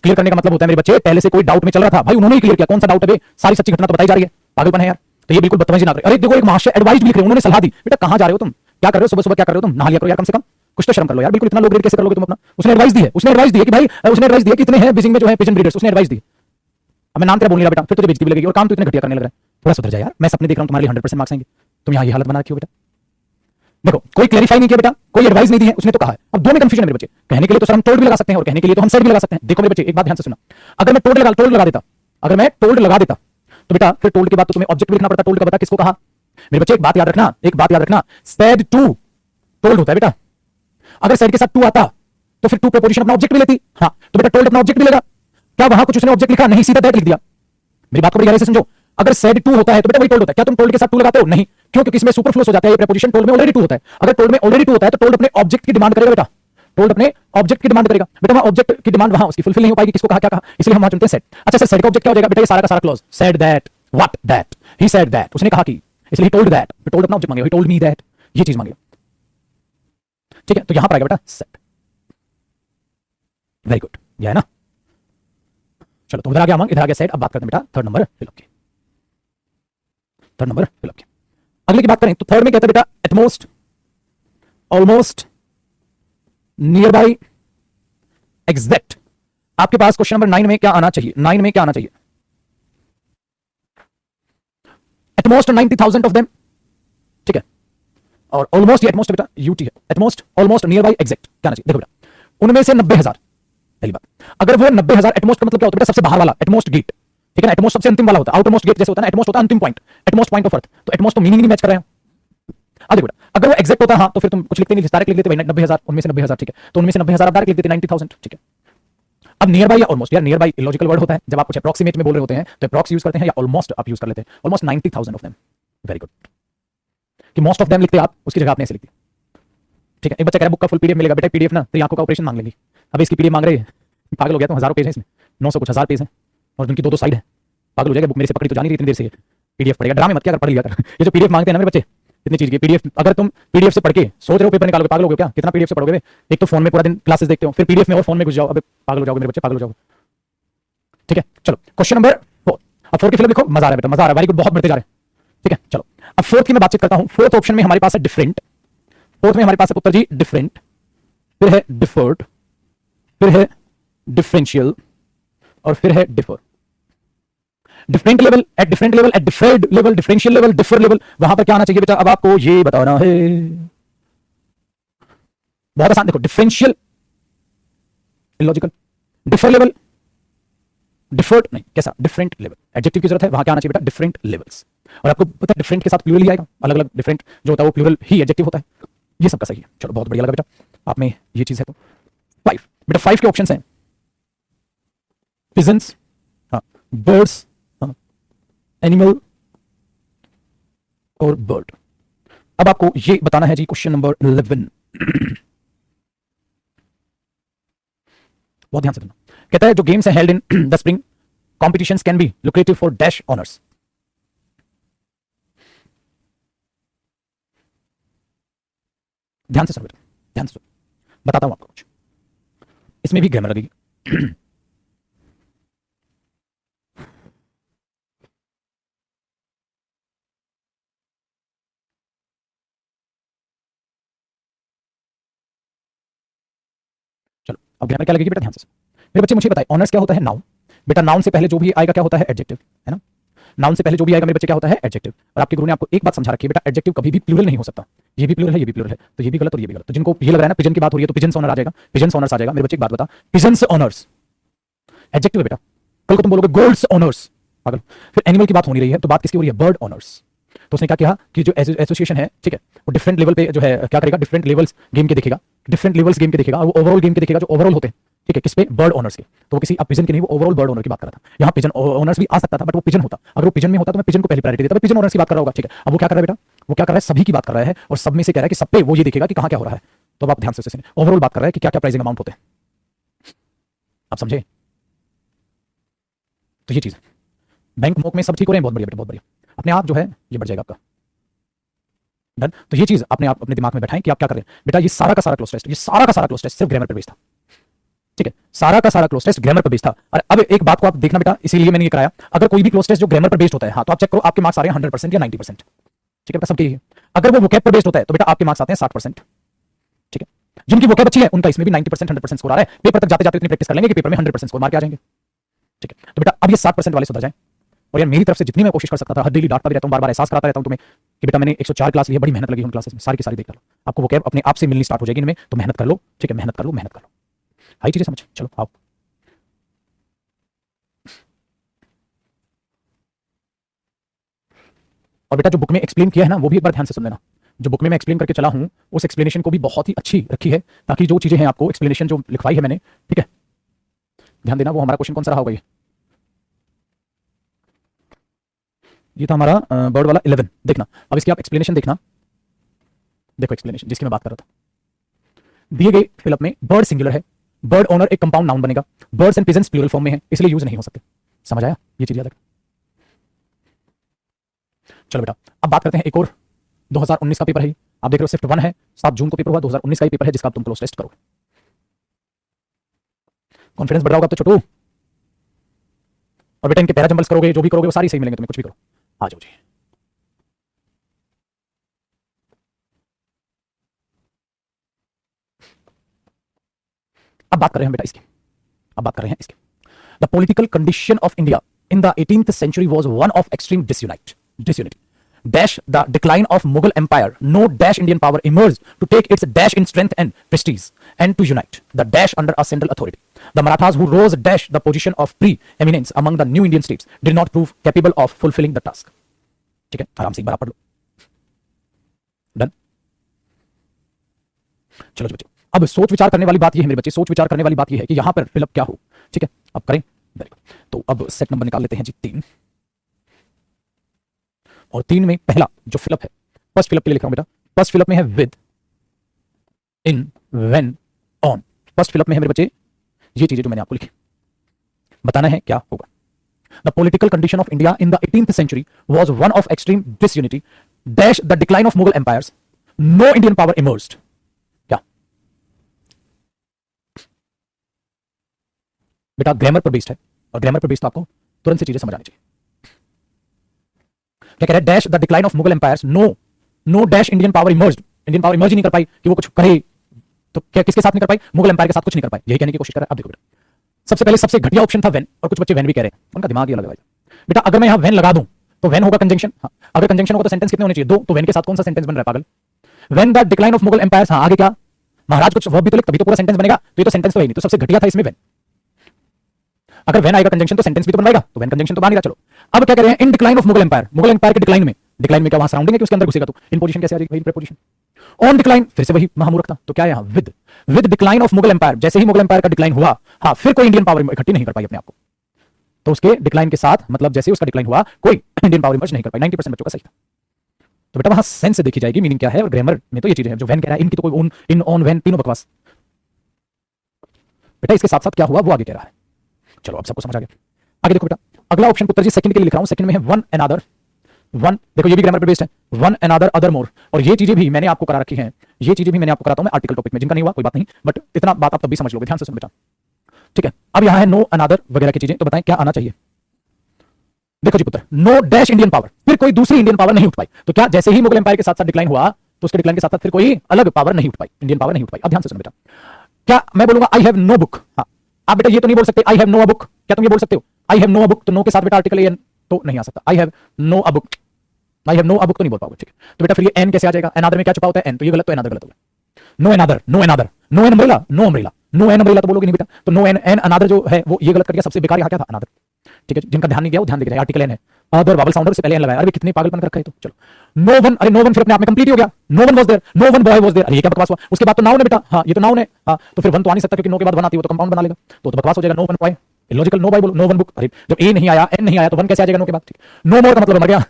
क्लियर करने का मतलब होता है मेरे बच्चे, पहले से कोई डाउट में चल रहा था, भाई उन्होंने ही क्लियर किया। कौन सा डाउट है? सारी सच्ची घटना तो बताई जा रही है, पागलपन है यार। तो ये बिल्कुल बदतमीजी ना करें। अरे देखो एक महाशय एडवाइस लिख रहे हैं, उन्होंने सलाह दी, बेटा कहां जा रहे हो तुम, क्या कर रहे हो, सुबह सुबह क्या कर रहे हो तुम, नहा लिया करो यार कम से कम, कुछ तो शर्म कर लो यार, बिल्कुल इतना लो ग्रेड कैसे कर लोगे तुम अपना। उसने एडवाइस दी है, उसने एडवाइस दी है कि भाई, उसने एडवाइस दी है कि इतने हैं बीजिंग में जो है पिजन ब्रीडर्स, उसने एडवाइस दी। अब मैं नाम तेरा बोल नहीं रहा बेटा, फिर तुझे बेइज्जती भी लगेगी और काम तो इतने घटिया करने लग रहा है, थोड़ा सुधर जा यार, मैं सपने देख रहा हूं तुम्हारे लिए 100% मार्क्स आएंगे, तुम यहां ये हालत बना रखी हो बेटा। देखो कोई क्लैरिफाई नहीं किया बेटा, कोई एडवाइस नहीं दी है, उसने तो कहा है। अब दो में कंफ्यूजन है मेरे बच्चे, कहने के लिए तो सर हम टोल्ड भी लगा सकते हैं और कहने के लिए तो हम सेट भी लगा सकते हैं। देखो मेरे बच्चे एक बात ध्यान से सुना, अगर मैं टोल्ड लगा देता, अगर मैं टोल्ड लगा देता तो बेटा फिर टोल्ड के बाद तो तुम्हें ऑब्जेक्ट लिखना पड़ता, टोल्ड का पता किसको कहा। मेरे बच्चे एक बात याद रखना, एक बात याद रखना, सेड टू टोल्ड होता है बेटा, अगर सेड के साथ टू आता तो फिर टू प्रपोजिशन अपना ऑब्जेक्ट भी लेती, हाँ तो बेटा टोल्ड अपना ऑब्जेक्ट भी लेगा। क्या वहां कुछ उसने ऑब्जेक्ट लिखा, नहीं, सीधा दैट लिख दिया। मेरी बात को बड़ी गहराई से समझो, अगर सेड टू होता है तो बेटा वही टोल्ड होता है। क्या तुम टोल्ड के साथ टू लगाते हो, नहीं, क्यों, क्योंकि इसमें सुपरफ्लुअस हो जाता है, ये प्रपोजिशन टोल्ड में ऑलरेडी टू होता है। अगर टोल्ड में ऑलरेडी टू होता है तो टोल्ड अपने ऑब्जेक्ट की डिमांड करेगा बेटा, टोल्ड अपने ऑब्जेक्ट की डिमांड करेगा बेटा, वहां ऑब्जेक्ट की डिमांड वहां उसकी फुलफिल नहीं हो पाएगी, किसको कहा क्या कहा, इसलिए हम वहां चुनते हैं सेड। अच्छा सर सेड का ऑब्जेक्ट क्या हो जाएगा बेटा, ये सारा का सारा clause, said that, what that, he said that, उसने कहा कि, इसलिए ही टोल्ड दैट, टोल्ड अपना ऑब्जेक्ट मांगेगा, ही टोल्ड मी दैट, ये चीज मांगेगा, ठीक है। तो यहां पर आएगा बेटा सेड, वेरी गुड, ये है ना। चलो तो उधर आ गया अमंग, इधर आ गया सेड। अब बात करते हैं बेटा थर्ड नंबर फिलअप की, थर्ड नंबर फिलअप की। अगले की बात करें तो थर्ड में कहता है बेटा utmost, almost, nearby, exact. आपके पास क्वेश्चन नंबर 9 में क्या आना चाहिए, 9 में क्या आना चाहिए, एटमोस्ट 90,000 ऑफ देम, ठीक है, और ऑलमोस्ट, ये एटमोस्ट बेटा यूटी है, utmost, almost, nearby, exact क्या आना चाहिए। देखो बेटा उनमें से 90,000, पहली बात, अगर वो 90,000 एटमोस्ट का मतलब क्या होता है बेटा, सबसे बाहर वाला एटमोस्ट गेट, ठीक है ना, एटमोस्ट सबसे अंतिम वाला होता है, आउटरमोस्ट गेट जैसे होता है ना, एटमोस्ट होता है अंतिम point, utmost point of earth, तो एटमोस्ट तो मीनिंग नहीं मैच कर रहे हैं। देखो बेटा अगर वो एग्जैक्ट होता हाँ तो फिर तुम कुछ लिखते नहीं, डायरेक्ट लिख देते भाई 90,000, उनमें से 90,000, ठीक है, तो उनमें से 90,000 आप डायरेक्ट लिख देते 90,000, ठीक है। अब नियर बाई या ऑलमोस्ट, यार नियर बाई इलॉजिकल वर्ड होता है, जब आप कुछ अप्रॉक्सीमेट में बोल रहे होते हैं तो अप्रॉक्स यूज करते हैं या ऑलमोस्ट आप यूज कर लेते हैं, almost 90,000 of them, very good, कि मोस्ट ऑफ देम लिखते आप, उसकी जगह आपने ऐसे लिख दी, ठीक है। एक बच्चा कह रहा है बुक का फुल पीडीएफ मिलेगा, बेटा पीडीएफ ना तेरी आंखों का ऑपरेशन मांग लेगी, अब इसकी पीडीएफ मांग रहे हैं, पागल हो गया, तो हजारों पेज है इसमें, 900 कुछ 1000 पेज है और जिनकी दो साइड है, पागल हो जाएगा, बुक मेरे से पकड़ी तो जानी रही इतनी देर से, पीडीएफ पढ़ेगा, ड्रामे मत क्या कर, पढ़ लिया कर ये जो पीडीएफ मांगते हैं ना मेरे बच्चे इतनी चीज की पीडीएफ, अगर तुम पीडीएफ से पढ़ के सोच रहे हो पेपर निकालोगे, पागल हो गए क्या, कितना पीडीएफ से पढ़ोगे बे? एक तो फोन में पूरा दिन क्लासेस देखते हो, फिर पीडीएफ में और फोन में घुस जाओ, अबे पागल हो जाओगे मेरे बच्चे, पागल हो जाओगे, ठीक है। चलो क्वेश्चन नंबर 4, अब 4 की फिलअप लिखो, मजा आ रहा है बेटा, मजा आ रहा है, वेरी गुड, बहुत बढ़ते जा रहे हैं, ठीक है। चलो अब फोर्थ की मैं बातचीत करता हूं, फोर्थ ऑप्शन में हमारे पास है डिफरेंट, फोर्थ में हमारे पास है पुत्र जी डिफरेंट, फिर है डिफर्ड, फिर है डिफरेंशियल और फिर है differ. Different level, at different level, at differed level, differential level, differ level, वहां पर क्या आना चाहिए बेटा, अब आपको ये बताना है, बहुत आसान, देखो differential illogical, differ level, deferred नहीं, कैसा, डिफरेंट लेवल, एडजेक्टिव की जरूरत है, वहां क्या आना चाहिए बेटा, डिफरेंट लेवल्स। और आपको पता है डिफरेंट के साथ प्लूरल ही आएगा, अलग अलग डिफरेंट जो होता है वो प्लूरल ही एडजेक्टिव होता है, ये सबका सही है। चलो बहुत बढ़िया लगा बेटा, आप में ये चीज है। तो 5 बेटा, 5 के ऑप्शंस हैं, पिजन्स, हाँ, बर्ड्स, हाँ, एनिमल और बर्ड। अब आपको ये बताना है जी क्वेश्चन नंबर 11 बहुत ध्यान से सुनना, कहता है जो गेम्स है held in the spring competitions can be lucrative for dash honours. ध्यान से सुनो बेटा, ध्यान से सुनो, बताता हूं आपको कुछ, इसमें भी ग्रामर लगेगी चलो अब ग्रामर क्या लगेगी बेटा, ध्यान से मेरे बच्चे मुझे बताइए, ऑनर्स क्या होता है, नाउन बेटा, नाउन से पहले जो भी आएगा क्या होता है, एडजेक्टिव, है ना, नाउन से पहले जो भी आएगा मेरे बच्चे क्या होता है, एडजेक्टिव। और आपके गुरु ने आपको एक बात समझा रखी है बेटा, एडजेक्टिव कभी भी प्लूरल नहीं हो सकता, ये भी प्लूरल है, ये भी प्लूरल है, तो ये भी गलत और ये भी गलत। तो जिनको ये लग रहा है ना पिजन की बात हो रही है तो पिजन्स ऑनर आ जाएगा, पिजन्स ऑनर्स आ जाएगा, मेरे बच्चे एक बात बता, पिजन्स ऑनर्स एडजेक्टिव है बेटा, कल को तुम बोलोगे गोल्ड्स ऑनर्स, पागल। फिर एनिमल की बात होनी रही है तो बात किसकी हो रही है, बर्ड ऑनर्स। तो उसने क्या किया कि जो एसोसिएशन है, ठीक है, वो डिफरेंट लेवल पे जो है क्या करेगा, डिफरेंट लेवल्स गेम के देखेगा, डिफरेंट लेवल्स गेम के देखेगा, और वो ओवरऑल गेम के देखेगा जो ओवरऑल होते हैं, ठीक है, किस पे, बर्ड ऑनर्स के। तो वो किसी अब पिजन के नहीं, वो ओवरऑल बर्ड ऑनर की बात कर रहा था, यहाँ पिजन ऑनर्स भी आ सकता था बट वो पिजन होता, अगर वो पिजन में होता तो मैं पिजन को पहले प्रायोरिटी देता, पिजन ऑनर्स की बात कर रहा होगा, ठीक है। अब वो क्या कर रहा है बेटा, वो क्या कर रहा है, सभी की बात कर रहा है और सब में से कह रहा है कि सब पे वो ये देखेगा कि कहां क्या हो रहा है। तो अब आप ध्यान से ओवरऑल बात कर रहा है कि क्या क्या प्राइसिंग अमाउंट होते हैं, आप समझे। तो ये चीज है, बैंक मोक में सब ठीक हो रहे हैं, बहुत बढ़िया बेटा, बहुत बढ़िया, अपने आप जो है ये बढ़ जाएगा आपका, डन। तो ये चीज अपने आप अपने दिमाग में बैठाएं कि आप क्या कर रहे हैं बेटा, ये सारा का सारा क्लोज टेस्ट, ये सारा का सारा क्लोज टेस्ट सिर्फ ग्रामर पे बेस्ड था, ठीक है। सारा का सारा क्लोज टेस्ट ग्रामर पर बेस्ड था। और अब एक बात को आप देखना बेटा, इसीलिए मैंने ये कराया, अगर कोई भी क्लोज टेस्ट जो ग्रामर पर बेस्ड होता है, हाँ, तो आप चेक करो आपके मार्क्स आ रहे हैं 100% या 90%। ठीक है बेटा, सबके लिए। अगर वो वोकैब पर बेस्ड होता है तो बेटा आपके मार्क्स आते हैं 60%। ठीक है, जिनकी वोकैब अच्छी है उनका इसमें भी 90% 100% स्कोर आ रहा है। पेपर तक जाते जाते इतनी प्रैक्टिस कर लेंगे कि पेपर में 100% स्कोर मार के आ जाएंगे। ठीक है, तो बेटा अब ये 60% वाले सुधर जाएं। और यार मेरी तरफ से जितनी मैं कोशिश कर सकता था, हर डेली डांटता भी रहता हूँ, बार बार एहसास कराता रहता हूँ तुम्हें कि बेटा मैंने 104 क्लास ली है, बड़ी मेहनत लगी उन क्लासेस में, सारी की सारी देख लो, आपको वोकैब अपने आप से मिलनी स्टार्ट हो जाएगी इनमें, तो मेहनत कर लो। ठीक है, मेहनत कर लो, मेहनत कर लो। आई चीजें समझ, चलो आओ। और बेटा जो बुक में एक्सप्लेन किया है ना, वो भी एक बार ध्यान से सुन लेना। जो बुक में मैं एक्सप्लेन करके चला हूं, उस एक्सप्लेनेशन को भी बहुत ही अच्छी रखी है, ताकि जो चीजें हैं आपको एक्सप्लेनेशन जो लिखवाई है मैंने, ठीक है, ध्यान देना। वो हमारा क्वेश्चन कौन सा रहा होगा, ये था हमारा बर्ड वाला 11। देखना अब इसकी आप एक्सप्लेनेशन देखना। देखो एक्सप्लेनेशन जिसकी मैं बात कर रहा था, दिए गए फिलअप में बर्ड सिंगुलर है, बर्ड ओनर एक कंपाउंड नाउन बनेगा, birds and pigeons plural form में है, इसलिए यूज नहीं हो सकते। समझ आया, ये चीज याद रखना। चलो बेटा अब बात करते हैं एक और 2019 का पेपर है, आप देख रहे हो शिफ्ट 1 है, 7 जून को पेपर हुआ, 2019 का ही पेपर है जिसका आप तुम क्लोज टेस्ट करोगे। कॉन्फिडेंस बढ़ रहा होगा तो छोटू। और बेटा इनके पैरा जंबल्स करोगे, जो भी करोगे वो सारी सही मिलेंगे तुम्हें, कुछ भी करो। आ जाओ जी। अब बात कर रहे हैं बेटा इसकी, अब बात कर रहे हैं इसकी। The political condition of India in the 18th century was one of extreme disunity. Dash the decline of Mughal empire. No dash Indian power emerged to take its dash in strength and prestige and to unite the dash under a central authority. The Marathas who rose dash the position of pre-eminence among the new Indian states did not prove capable of fulfilling the task. ठीक है, आराम से एक बार आप पढ़ लो। Done. चलो जी बच्चे, अब सोच विचार करने वाली बात ये है मेरे बच्चे, सोच विचार करने वाली बात ये है कि यहां पर फिलअप क्या हो। ठीक है, अब करें। Very good. तो अब सेट नंबर निकाल लेते हैं जी 3, और 3 में पहला जो फिलअप है, फर्स्ट फिलअप के लिए लिख रहा हूं बेटा, फर्स्ट फिलअप में है with, in, when, on. First fill up में है मेरे बच्चे ये चीजें जो मैंने आपको लिखी, बताना है क्या होगा। The political condition of India in the 18th century was one of extreme disunity. Dash the decline of Mughal empires. No Indian power emerged. क्या बेटा ग्रामर पर बेस्ड है, और ग्रामर पर बेस्ड तो आपको तुरंत से चीजें समझ आनी चाहिए। क्या कह रहा है, dash the decline of Mughal empires, no dash Indian power emerged. Indian power emerge ही नहीं कर पाई कि वो कुछ करे, तो क्या किसके साथ नहीं कर पाई, मुगल एम्पायर के साथ कुछ नहीं कर पाई, यही कहने की कोशिश कर रहा है। अब देखो बेटा, सबसे पहले सबसे घटिया ऑप्शन था वेन, और कुछ बच्चे वेन भी कह रहे हैं, उनका दिमाग ही अलग है बेटा। अगर मैं यहां वेन लगा दूं तो वेन होगा कंजंक्शन, हाँ, अगर कंजंक्शन होगा तो सेंटेंस कितने होने चाहिए, 2, तो वेन के साथ कौन सा सेंटेंस बन रहा है पागल। When the decline of Mughal empires, हाँ आगे क्या महाराज कुछ वर्ब भी तो लिख, तभी तो पूरा सेंटेंस बनेगा, तो ये तो सेंटेंस तो है नहीं, तो सबसे घटिया था इसमें वेन। अगर वेन आएगा कंजंक्शन तो सेंटेंस भी तो बनाएगा, तो वेन कंजंक्शन तो बनेगा। चलो अब क्या कह रहे हैं, in decline of Mughal empire, Mughal empire के डिक्लाइन में, डिक्लाइन में क्या वहां सराउंडिंग है कि उसके अंदर घुसेगा, तो इन पोजीशन कैसे आ जाएगी, इन प्रीपोजिशन। ऑन डिक्लाइन, फिर से वही महामूर्खता, तो क्या है यहां with decline of Mughal empire, जैसे ही मुगल एम्पायर का डिक्लाइन हुआ, हाँ फिर कोई इंडियन पावर इकट्ठी नहीं कर पाई अपने आप को, तो उसके डिक्लाइन के साथ, मतलब जैसे ही उसका डिक्लाइन हुआ कोई इंडियन पावर इमर्ज नहीं कर पाई। 90% बच्चों का सही था। तो बेटा वहां सेंस से देखी जाएगी, मीनिंग क्या है, और ग्रामर में तो ये चीजें हैं जो वेन कह रहा है, इनकी तो कोई ऑन, इन, ऑन, वेन तीनों बकवास। बेटा इसके साथ साथ क्या हुआ वो आगे कह रहा है। चलो अब सबको समझ आ गया। आगे देखो बेटा, अगला ऑप्शन पुत्र जी सेकंड के लिए लिख रहा हूं, सेकंड में है वन एनदर, वन, देखो ये भी ग्रामर पे बेस्ड है, वन एनदर अदर मोर, और ये चीजें भी मैंने आपको करा रखी हैं, ये चीजें भी मैंने आपको कराता हूं मैं आर्टिकल टॉपिक में, जिनका नहीं हुआ कोई बात नहीं, बट इतना बात आप तब भी समझ लोगे, ध्यान से सुन बेटा। ठीक है, अब यहां है नो अनदर वगैरह की चीजें, तो बताएं क्या आना चाहिए। देखो जी पुत्र, नो डैश इंडियन पावर, फिर कोई दूसरी इंडियन पावर नहीं उठ पाई, तो क्या जैसे ही मुगल एम्पायर के साथ साथ डिक्लाइन हुआ, तो उसके डिक्लाइन के साथ साथ फिर कोई अलग पावर नहीं उठ पाई, इंडियन पावर नहीं उठ पाई। अब ध्यान से सुन बेटा, क्या मैं बोलूंगा आई हैव नो बुक, हाँ आप बेटा ये तो नहीं बोल सकते I have no a book, क्या तुम ये बोल सकते हो I have no a book, तो नो के साथ बेटा आर्टिकल एन तो नहीं आ सकता, I have no a book, I have no a book तो नहीं बोल पाओगे। ठीक है, तो बेटा फिर ये एन कैसे आ जाएगा, एनादर में क्या छुपा होता है एन, तो ये गलत, तो एनादर गलत होगा। No another, no another, no an umbrella, no umbrella, no an umbrella तो बोलोगे नहीं बेटा, तो नो एन, एन अनादर जो है वो ये गलत कर दिया, सबसे बेकार यहाँ क्या था अनादर। ठीक है, जिनका ध्यान नहीं गया वो ध्यान देगा, आर्टिकल एन है, अदर वावल साउंडर से पहले एन लगाया, अरे कितने पागलपन कर रखा है। तो चलो नो वन, अरे नो वन फिर अपने आप में कंप्लीट हो गया, no one was there, no one boy was there, अरे ये क्या बकवास हुआ। उसके बाद तो नाउन है बेटा, हाँ ये तो नाउन है, हाँ तो फिर वन तो आ नहीं सकता क्योंकि नो के बाद वन आती है, वो तो कंपाउंड बना लेगा, तो बकवास हो जाएगा, no one boy illogical, no boy बोलो, नो वन बुक, अरे जब ए नहीं आया एन नहीं आया तो वन कैसे आ जाएगा नो के बाद। ठीक, नो मोर का मतलब मर गया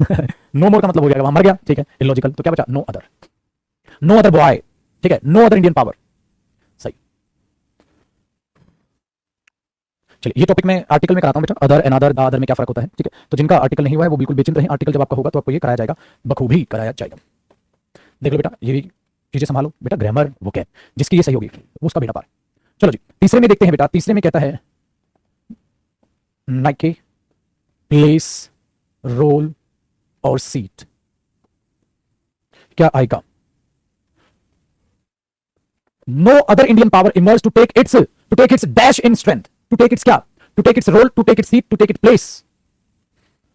नो मोर का मतलब हो जाएगा वहां मर गया। ठीक है, इलॉजिकल, तो क्या बचा no other, no other boy, ठीक है, नो अदर इंडियन पावर, सही। चलिए ये टॉपिक में आर्टिकल में कराता हूं बेटा, अदर एनादर द अदर में क्या फर्क होता है। ठीक है, तो जिनका आर्टिकल नहीं हुआ है वो बिल्कुल बेचिंत रहे, आर्टिकल जब आपका होगा तो आपको ये कराया जाएगा, बखूबी कराया जाएगा। देख लो बेटा ये भी चीजें संभालो बेटा, ग्रामर वो क्या जिसकी ये सही होगी वो उसका बेटा पार। चलो जी तीसरे में देखते हैं बेटा। तीसरे में कहता है नाइके प्लेस रोल और सीट। क्या आएगा? No other Indian power emerge to take its dash in strength, to take its क्या, to take its role, to take its seat, to take its place.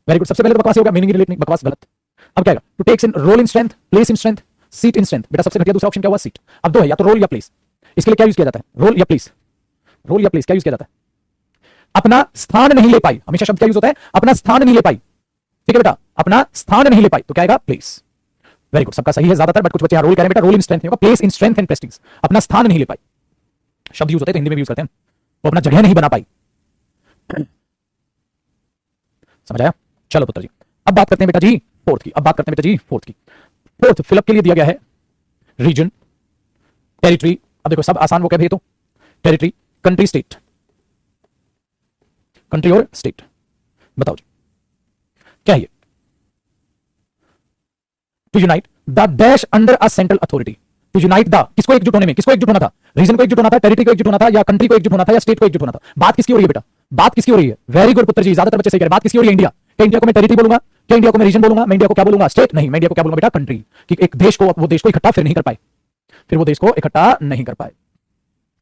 Very good. सबसे पहले तो बकवास होगा, meaning relate नहीं, बकवास गलत। अब क्या आएगा? To takes in role in strength, place in strength, seat in strength. बेटा सबसे घटिया दूसरा ऑप्शन क्या हुआ? सीट। अब दो है, या तो रोल या प्लेस। इसके लिए क्या यूज किया जाता है? रोल या प्लेस। रोल या प्लेस क्या यूज किया जाता है? अपना स्थान नहीं ले पाई, हमेशा शब्द क्या यूज होता है? अपना स्थान नहीं ले पाई। ठीक है बेटा, अपना स्थान नहीं ले पाई, तो क्या आएगा? प्लेस। वेरी गुड, सबका सही है ज्यादातर, बट कुछ बच्चे रोल कह रहे हैं बेटा, रोल इन स्ट्रेंथ नहीं होगा, place in strength and Prestige. अपना स्थान नहीं ले पाई शब्द यूज होते हैं, तो हिंदी में भी यूज करते हैं, वो अपना जगह नहीं बना पाई। समझ आया? चलो पुत्र जी, अब बात करते हैं बेटा जी फोर्थ की। अब बात करते हैं बेटा जी फोर्थ की। फोर्थ फिलअप के लिए दिया गया है रीजन, टेरिटरी। अब देखो सब आसान वो क्या भी है, तो टेरिटरी, कंट्री, स्टेट। कंट्री और स्टेट, बताओ जी क्या है? To unite the dash under a central authority. To unite the, किसको एकजुट होने में, किसको एकजुट होना था? रीजन को एकजुट होना था, टेरिटरी को एकजुट होना था, या कंट्री को एकजुट होना था, या स्टेट को एकजुट होना था? बात किसकी हो रही है बेटा? बात किसकी हो रही है? वेरी गुड पुत्र जी, ज्यादातर बच्चे सही कह रहे हैं। बात किसकी हो रही है? इंडिया। क्या इंडिया को मैं टेरिटरी बोलूंगा? क्या इंडिया को मैं रीजन बोलूंगा? मैं इंडिया को क्या बोलूंगा? स्टेट नहीं, मैं इंडिया को क्या बोलूंगा बेटा? कंट्री। कि एक देश को, वो देश को इकट्ठा फिर नहीं कर पाए, फिर वो देश को इकट्ठा नहीं कर पाए,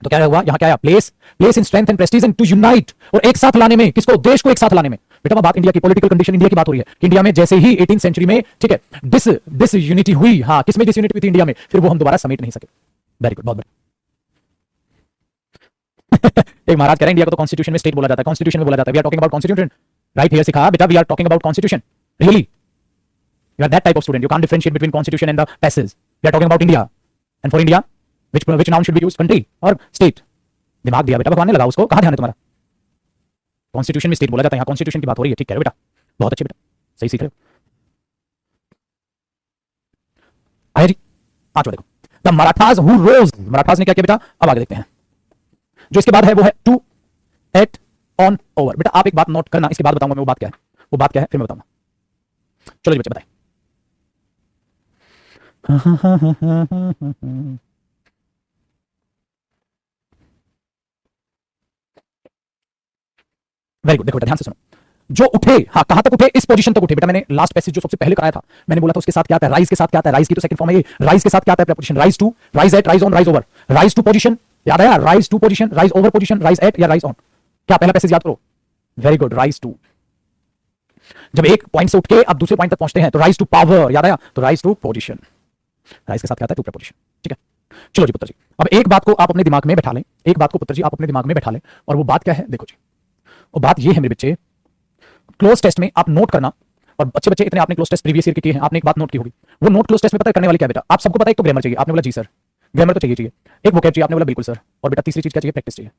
तो क्या हुआ? यहां क्या आया? Place, place in strength and prestige and to unite, और एक साथ लाने में, किसको? देश को एक साथ लाने में। बेटा वह बात इंडिया की पॉलिटिकल कंडीशन, इंडिया की बात हो रही है कि इंडिया में जैसे ही 18th सेंचुरी में, ठीक है, डिस यूनिटी हुई, हाँ किसमें डिस यूनिटी हुई थी? इंडिया में, फिर वो हम दोबारा समेट नहीं सके। वेरी गुड, बहुत बढ़िया। एक महाराज कह रहे हैं इंडिया को तो कॉन्स्टिट्यूशन में स्टेट बोला जाता है, कॉन्स्टिट्यूशन में बोला जाता है। We are talking about constitution, right here सिखा बेटा, we are talking about constitution. Really you are that type of student, you can't differentiate between constitution and the passage. We are talking about India, and for India which noun should be used? Country और state. दिमाग दिया बेटा भगवान ने, लगाओ उसको। कहां ध्यान है तुम्हारा? कॉन्स्टिट्यूशन में स्टेट बोला जाता है, यहां कॉन्स्टिट्यूशन की बात हो रही है। ठीक कह रहे हो बेटा, बहुत अच्छे बेटा, सही सीख रहे हो। आया जी पांचवा देखो, द मराठास हु रोज। मराठास ने क्या किया बेटा? अब आगे देखते हैं। जो इसके बाद है वो है टू एट ऑन ओवर। बेटा आप एक बात नोट करना, इसके बाद बताऊंगा मैं वो बात क्या है, वो बात क्या है फिर मैं बताऊंगा। चलो जी बच्चे बताएं। Very good. देखो बेटा ध्यान से सुनो, जो उठे, हाँ कहां तक उठे? इस पोजीशन तक उठे। बेटा मैंने लास्ट पैसेज जो सबसे पहले कराया था, मैंने बोला था उसके साथ क्या आता है? राइज के साथ क्या आता है? राइज की तो सेकंड फॉर्म है ये। राइज के साथ क्या आता है? Preposition. Rise to, rise at, rise on, rise over. Rise to position याद आया? Rise to position, rise over position, rise at या राइज ऑन। क्या पहला पैसेज याद करो? Very good, rise to. जब एक पॉइंट से उठ के आप दूसरे पॉइंट तक पहुंचते हैं तो राइज टू पावर, याद आया? तो राइज टू पोजीशन। राइज के साथ क्या आता है? To preposition. ठीक है, चलो जी पुत्र जी, अब एक बात को आप अपने दिमाग में बैठा लें, एक बात को पुत्र जी आप अपने दिमाग में बैठा लें, और वो बात क्या है? देखो जी, वो बात ये है मेरे बच्चे, क्लोज टेस्ट में आप नोट करना, और बच्चे बच्चे इतने आपने क्लोज टेस्ट प्रीवियस ईयर के किए हैं, आपने एक बात नोट की होगी, वो नोट क्लोज टेस्ट में पता है करने वाली क्या बेटा? आप सबको पता है एक तो ग्रामर चाहिए, आपने बोला जी सर, ग्रामर तो चाहिए। एक वोकैब चाहिए, आपने बोला बिल्कुल सर। और बेटा तीसरी चीज क्या चाहिए? प्रैक्टिस चाहिए।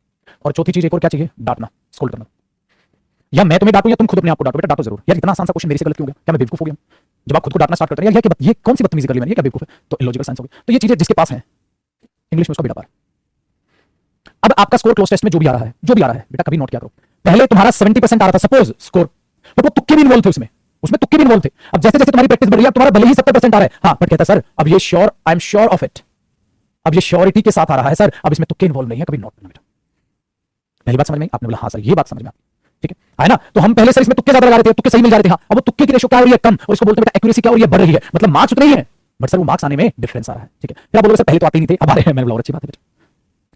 और चौथी चीज एक और क्या चाहिए? डांटना, स्कोल्ड करना। या मैं तुम्हें डांटूं या तुम खुद अपने आप को डांटो। बेटा डांटो जरूर। यार इतना आसान सा क्वेश्चन मेरे से गलत क्यों हो गया? क्या मैं बेवकूफ हो गया? जब आप खुद को डांटना स्टार्ट करते हैं, यार ये कौन सी बदतमीजी कर ली मैंने, ये क्या बेवकूफ है? तो इलॉजिकल साइंस हो गई। तो ये चीजें जिसके पास है इंग्लिश में उसका बेटा पार। अब आपका स्कोर क्लोज टेस्ट में जो भी आ रहा है, जो भी आ रहा है बेटा, कभी नोट किया करो, पहले तुम्हारा 70% आ रहा था सपोज स्कोर, बट वो तुक्के भी इन्वॉल्व थे उसमें तुक्के भी इन्वॉल्व थे। अब जैसे जैसे तुम्हारी प्रैक्टिस बढ़ रही है, तुम्हारा भले ही 70% आ रहा है, हाँ, बट कहता सर अब ये sure, I am sure of it, अब ये श्योरिटी के साथ आ रहा है सर, अब इसमें तुक्के इन्वॉल्व नहीं है, कभी नोट करना बेटा। पहली बात समझ में? आपने बोला हाँ सर, ये बात समझ में। ठीक है ना? तो हम पहले सर इसमें तुक्के ज्यादा लगा रहे थे, तुक्के सही मिल जा रहे थे, हाँ, अब वो तुक्के की रेशो क्या हो रही है? कम, और इसको बोलते हैं बेटा एक्यूरेसी क्या हो रही है? बढ़ रही है। मतलब मार्क्स उतने ही है, बट सर वो मार्क्स आने में डिफरेंस आ रहा है। ठीक है, फिर आप बोलोगे सर पहले तो आते ही नहीं थे, अब आ रहे हैं। मैंने बोला और अच्छी बात है बेटा,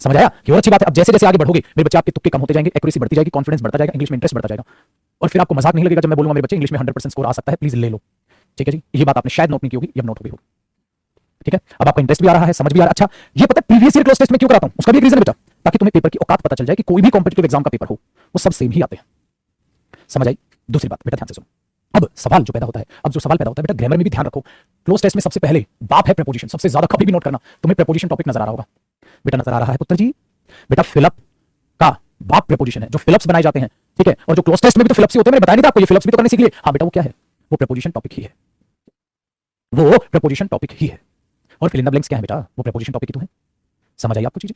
समझ आया कि और अच्छी बात है। अब जैसे जैसे आगे बढ़ोगे मेरे बच्चे, आपके तुक्के कम होते जाएंगे, एक्यूरेसी बढ़ती जाएगी, कॉन्फिडेंस बढ़ता जाएगा, इंग्लिश में इंटरेस्ट बढ़ता जाएगा, और फिर आपको मजाक नहीं लगेगा जब मैं बोलूंगा मेरे बच्चे इंग्लिश में 100% स्कोर आ सकता है, प्लीज ले लो। ठीक है जी, ये बात आपने शायद नोट नहीं की होगी, जब नोट हो गई होगी। ठीक है, अब आपका इंटरेस्ट भी आ रहा है, समझ भी आ रहा है। अच्छा, ये पता है प्रीवियस ईयर क्लोज टेस्ट में क्यों कराता हूं? उसका भी एक रीजन है बेटा, ताकि तुम्हें पेपर की औकात पता चल जाए कि कोई भी कॉम्पिटिटिव एग्जाम का पेपर हो, वो सब सेम ही आते हैं। समझ आई? दूसरी बात बेटा ध्यान से सुनो, अब सवाल जो पैदा होता है, अब जो सवाल पैदा होता है बेटा, ग्रामर में भी ध्यान रखो, क्लोज टेस्ट में सबसे पहले बाप है प्रीपोजिशन, सबसे ज्यादा कभी भी नोट करना, तुम्हें प्रीपोजिशन टॉपिक नजर आ रहा होगा बेटा, नजर आ रहा है पुत्र जी? बेटा फिलअप का बाप प्रीपोजिशन है, जो फिलअप्स बनाए जाते हैं। ठीक है, और जो क्लोज टेस्ट में भी तो फिलअप्स ही होते हैं, मैंने बताया नहीं था आपको, ये फिलअप्स भी तो करने सीख लिए। हाँ बेटा वो क्या है? वो प्रीपोजिशन टॉपिक ही है, वो प्रीपोजिशन टॉपिक ही है। और फिल इन द ब्लैंक्स क्या है बेटा? वो प्रीपोजिशन टॉपिक ही तो है। समझ आई आपको चीजें?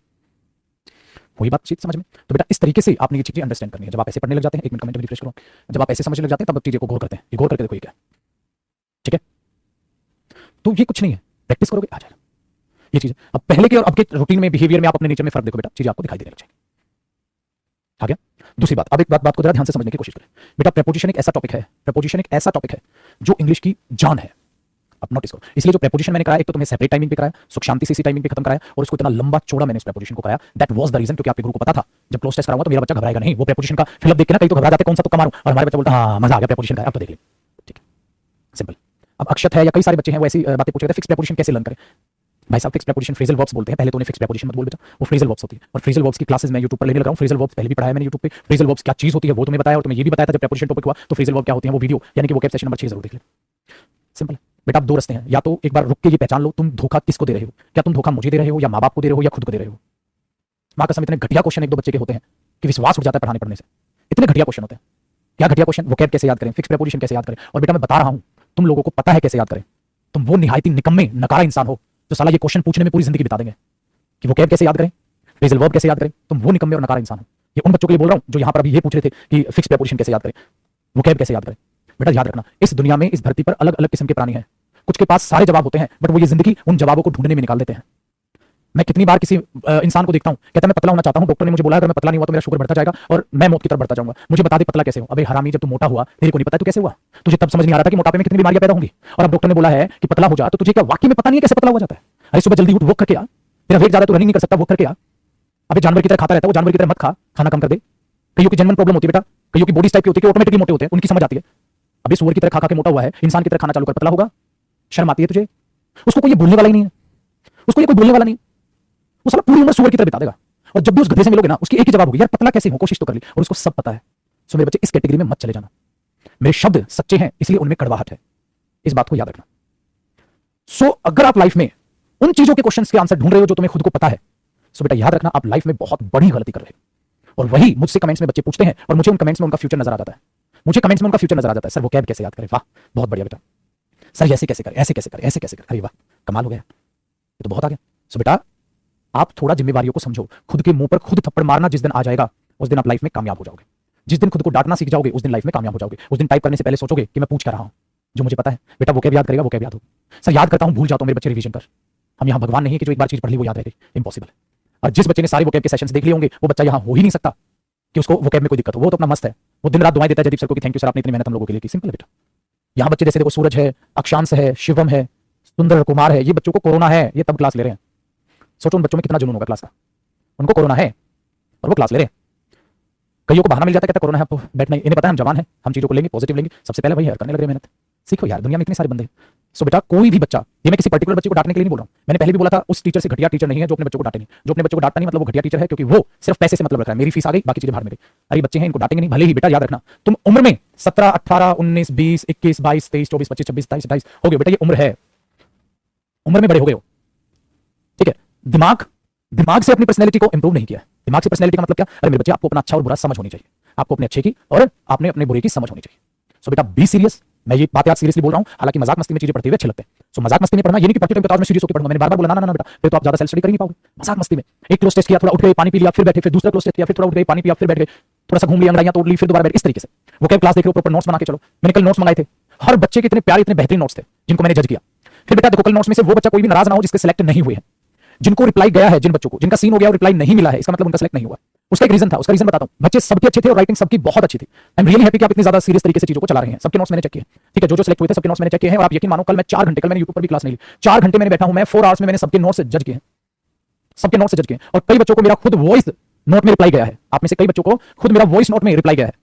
वही बात चीज समझ में? तो बेटा इस तरीके से आपने ये चीजें अंडरस्टैंड करनी है। जब आप ऐसे पढ़ने लग जाते हैं, एक मिनट कमेंट में रिफ्रेश करो, जब आप ऐसे समझने लग जाते हैं तब चीजें को गौर करते हैं, ये गौर करके देखो ये क्या। ठीक है, तो ये कुछ नहीं है, प्रैक्टिस करोगे आ जाएगा। ये चीज है। अब पहले के और अब के रूटीन में, बिहेवियर में आप अपने नेचर में फर्क देखो बेटा, चीजें आपको दिखाई देने लग जाएंगी। आ गया? दूसरी बात, अब एक बात को जरा ध्यान से समझने की कोशिश करें बेटा। प्रेपोजिशन एक ऐसा टॉपिक है, प्रेपोजिशन एक ऐसा टॉपिक है जो इंग्लिश की जान है। अब नोटिस करो, इसलिए जो प्रेपोजिशन मैंने कराया, एक तो तुम्हें सेपरेट टाइमिंग पे कराया, सुख शांति से इसी टाइमिंग पे खत्म कराया, और उसको इतना लंबा चौड़ा मैंने इस प्रेपोजिशन को कराया। दैट वाज द रीजन, क्योंकि आपके गुरु को पता था जब क्लोज टेस्ट कराऊंगा तो मेरा बच्चा घबराएगा नहीं। वो प्रेपोजिशन का फिलअप देख के ना कहीं तो घबरा जाते, कौन सा तुक्का मारूं, और हमारे बच्चा बोलता हाँ मजा आ गया प्रेपोजिशन का, अब तो देख ले। ठीक है, सिंपल। अब अक्षत है या कई सारे बच्चे हैं वो ऐसी बातें पूछ रहे थे, फिक्स प्रेपोजिशन कैसे लर्न करें। भाई साहब, फिक्स प्रेपोजिशन फ्रेजल वर्ब्स बोलते हैं, पहले तो उन्हें फिक्स प्रेपोजिशन मत बोल बेटा, वो फ्रेजल वर्ब्स होती है। और फ्रेजल वर्ब्स की क्लासेस मैं यूट्यूब पर लेने लगा हूं। फ्रेजल वर्ब्स पहले भी पढ़ाया मैंने यूट्यूब पे। फ्रेजल वर्ब्स क्या चीज होती है वो तुम्हें बताया, और तुम्हें ये भी बताया था जब प्रेपोजिशन टॉपिक हुआ तो फ्रेजल वर्ब क्या होती है वो वीडियो, यानी कि वो कैप सेशन नंबर 6 जरूर देख ले। सिंपल बेटा। अब दो रास्ते हैं, या तो एक बार रुक के ये पहचान लो तुम धोखा किसको दे रहे हो। क्या तुम धोखा मुझे दे रहे हो, या माँ बाप को दे रहे हो, या खुद को दे रहे हो। माँ कसम इतने घटिया क्वेश्चन एक दो बच्चे के होते हैं कि विश्वास उठ जाता है पढ़ाने पढ़ने से। इतने घटिया क्वेश्चन होते हैं। क्या घटिया क्वेश्चन, वो कैप कैसे याद करें, फिक्स प्रेपोजिशन कैसे याद करें। और बेटा मैं बता रहा हूं तुम लोगों को पता है कैसे याद करें। तुम वो निहायती निकम्मे नकारा इंसान हो जो साला ये क्वेश्चन पूछने में पूरी जिंदगी बिता देंगे कि वो कैप कैसे याद करें, फ्रेजल वर्ब कैसे याद करें। तुम वो निकम्मे और नकारा इंसान हो। ये उन बच्चों के लिए बोल रहा हूं जो यहां पर अभी ये पूछ रहे थे कि फिक्स प्रेपोजिशन कैसे याद करें, वो कैप कैसे याद करें। बेटा याद रखना, इस दुनिया में, इस धरती पर अलग अलग किस्म के प्राणी हैं। कुछ के पास सारे जवाब होते हैं, बट वो ये जिंदगी उन जवाबों को ढूंढने में निकाल देते हैं। मैं कितनी बार किसी इंसान को देखता हूं, कहता है मैं पतला होना चाहता हूं, डॉक्टर ने मुझे बोला अगर मैं पतला नहीं हुआ तो मेरा शुगर बढ़ता जाएगा और मैं मौत की तरफ बढ़ता जाऊंगा। मुझे बता दे पतला कैसे हो। अबे हरामी, जब तू मोटा हुआ तेरे को नहीं पता तू कैसे हुआ। तुझे तब समझ नहीं आ रहा था कि मोटापे में कितनी बीमारियां पैदा होंगी, और अब डॉक्टर ने बोला है कि पतला हो जा, तो तुझे क्या वाकई में पता नहीं है कैसे पतला हो जाता है। अरे सुबह जल्दी उठ, वॉक करके आ। तेरा वेट ज्यादा, तू रनिंग नहीं कर सकता, वॉक करके आ। अबे जानवर की तरह खाता रहता है, वो जानवर की तरह मत खा, खाना कम कर दे। कईयों की जेन्युइन प्रॉब्लम होती है बेटा, कईयों की बॉडी टाइप की होती है कि ऑटोमेटिकली मोटे होते हैं, उनकी समझ आती है। अबे सुअर की तरह खा खा के मोटा हुआ है, इंसान की तरह खाना चालू कर, पतला होगा। शर्म आती है तुझे। उसको कोई बोलने वाला ही नहीं है, उसको ये कोई बोलने वाला नहीं। वो साला पूरी उम्र सुअर की तरह बिता देगा, और जब भी उस गधे से मिलोगे ना उसकी एक ही जवाब होगी, यार पतला कैसे हो, कोशिश तो कर ली, और उसको सब पता है। सो मेरे बच्चे इस कैटेगरी में मत चले जाना। मेरे शब्द सच्चे हैं इसलिए उनमें कड़वाहट है, इस बात को याद रखना। सो अगर आप लाइफ में उन चीजों के क्वेश्चंस के आंसर ढूंढ रहे हो जो तुम्हें खुद को पता है, सो बेटा याद रखना आप लाइफ में बहुत बड़ी गलती कर रहे हो। और वही मुझसे कमेंट्स में बच्चे पूछते हैं, और मुझे उन कमेंट्स में उनका फ्यूचर नजर आ जाता है। मुझे कमेंट्स में उनका फ्यूचर नजर आ जाता है। सर वो कैब कैसे याद करें, वाह बहुत बढ़िया बेटा। सर ऐसे कैसे करें, ऐसे कैसे करें, ऐसे कैसे करें, अरे वाह कमाल हो गया, ये तो बहुत आ गया। सो बेटा आप थोड़ा जिम्मेवारियों को समझो। खुद के मुंह पर खुद थप्पड़ मारना जिस दिन आ जाएगा उस दिन आप लाइफ में कामयाब हो जाओगे। जिस दिन खुद को डांटना सीख जाओगे उस दिन लाइफ में कामयाब हो जाओगे। उस दिन टाइप करने से पहले सोचोगे कि मैं पूछ क्या रहा हूं, जो मुझे पता है। बेटा वो कैब याद करेगा, वो कैब याद हो। सर याद करता हूं, भूल जाता हूं, मेरे बच्चे रिवीजन कर। हम यहाँ भगवान नहीं है कि जो एक बार चीज पढ़ ली वो याद रहेगी, इंपॉसिबल। और जिस बच्चे ने सारे वो कैब के सेशंस देख लिए होंगे वो बच्चा यहाँ हो ही नहीं सकता कि उसको वो कैब में कोई दिक्कत हो। वो तो अपना मस्त है, वो दिन रात दुआएं देता है जयदीप सर को कि थैंक यू सर आपने इतनी मेहनत हम लोगों के लिए की। सिंपल है बेटा। यहाँ बच्चे जैसे देखो सूरज है, अक्षांश है, शिवम है, सुंदर कुमार है, ये बच्चों को कोरोना है, ये तब क्लास ले रहे हैं। सोचो उन बच्चों में कितना जुनून होगा क्लास का। उनको कोरोना है और वो क्लास ले रहे हैं। कईयों को बहाना मिल जाता है, कहता कोरोना है आपको बैठना ही, इन्हें पता है हम जवान हैं, हम चीजों को लेंगे, पॉजिटिव लेंगे। सबसे पहले वही है, करने लग रहे मेहनत। सीखो यार, दुनिया में इतने सारे बंदे। सो बेटा कोई भी बच्चा, ये मैं किसी पर्टिकुलर बच्चे को डांटने के लिए नहीं बोल रहा हूं। मैंने पहले भी बोला था उस टीचर से घटिया टीचर नहीं है जो अपने बच्चों को डांटे नहीं। जो अपने बच्चों को डांटता नहीं मतलब वो घटिया टीचर है, क्योंकि वो सिर्फ पैसे से मतलब रखता है। मेरी फीस आ गई, बाकी चीजें बाहर में गई। अरे बच्चे हैं इनको डांटेंगे नहीं, भले ही। बेटा याद रखना तुम उम्र में 17, 18, 19, 20, 21, 22, 23, 24, 25, 26, 27, 28 हो गए। बेटा ये उम्र है, उम्र में बड़े हो गए हो, ठीक है। दिमाग से अपनी पर्सनैलिटी को इंप्रूव नहीं किया। दिमाग से पर्सनैलिटी का मतलब क्या? अरे मेरे बच्चे आपको अपना अच्छा और बुरा समझ होनी चाहिए, आपको अपने अच्छे की और आपने अपने बुरे की समझ होनी चाहिए। सो बेटा बी सीरियस। मैं ये बात आज सीरियसली बोल रहा हूं, हालांकि मजाक मस्ती में चीजें पढ़ते हुए अच्छे लगते हैं। सो मजाक मस्ती में पढ़ना, ये नहीं कि पढ़ते टाइम में सीरियस होकर पढ़ूंगा। मैंने बार-बार बोला ना बेटा, फिर तो आप ज्यादा सेल्फ स्टडी कर नहीं पाओगे। मजाक मस्ती में एक क्लोज टेस्ट किया, थोड़ा उठ गए, पानी पी लिया, फिर बैठे, फिर दूसरा क्लोज टेस्ट किया, फिर थोड़ा उठ गए, पानी पिया, फिर बैठ गए, थोड़ा सा घूम लिया, अंगड़ाइयां तोड़ ली, फिर दोबारा बैठ। इस तरीके से वो क्या क्लास देख रहे हो, प्रॉपर नोट्स बना के चलो। मैंने कल नोट्स मंगाए थे, हर बच्चे के इतने प्यारे, इतने बेहतरीन नोट्स थे जिनको मैंने जज किया। फिर बेटा देखो कल नोट्स में से वो बच्चा कोई भी नाराज ना हो जिसके सिलेक्ट नहीं हुए हैं। जिनको रिप्लाई गया है, जिन बच्चों को जिनका सीन हो गया और रिप्लाई नहीं मिला है, इसका मतलब उनका सिलेक्ट नहीं हुआ। उसका एक रीजन था, उसका रीजन बताता हूं। बच्चे सबके अच्छे थे और राइटिंग सबकी बहुत अच्छी थी। आई एम रियली हैप्पी कि आप इतनी ज्यादा सीरियस तरीके से चीजों को चला रहे हैं। सबके नोट्स मैंने चेक किए, ठीक है। जो सिलेक्ट हुए थे सबके नोट्स मैंने चेक किए हैं। और आप यकीन मानो कल मैं 4 घंटे, कल मैंने यूट्यूब पर भी क्लास नहीं ली, 4 घंटे मैंने बैठा हूं मैं, 4 आवर्स में मैंने सबके नोट्स जज किए हैं, सबके नोट्स जज किए। और कई बच्चों को मेरा खुद वॉइस नोट में रिप्लाई गया है। आप में से कई बच्चों को खुद मेरा वॉइस नोट में रिप्लाई गया है।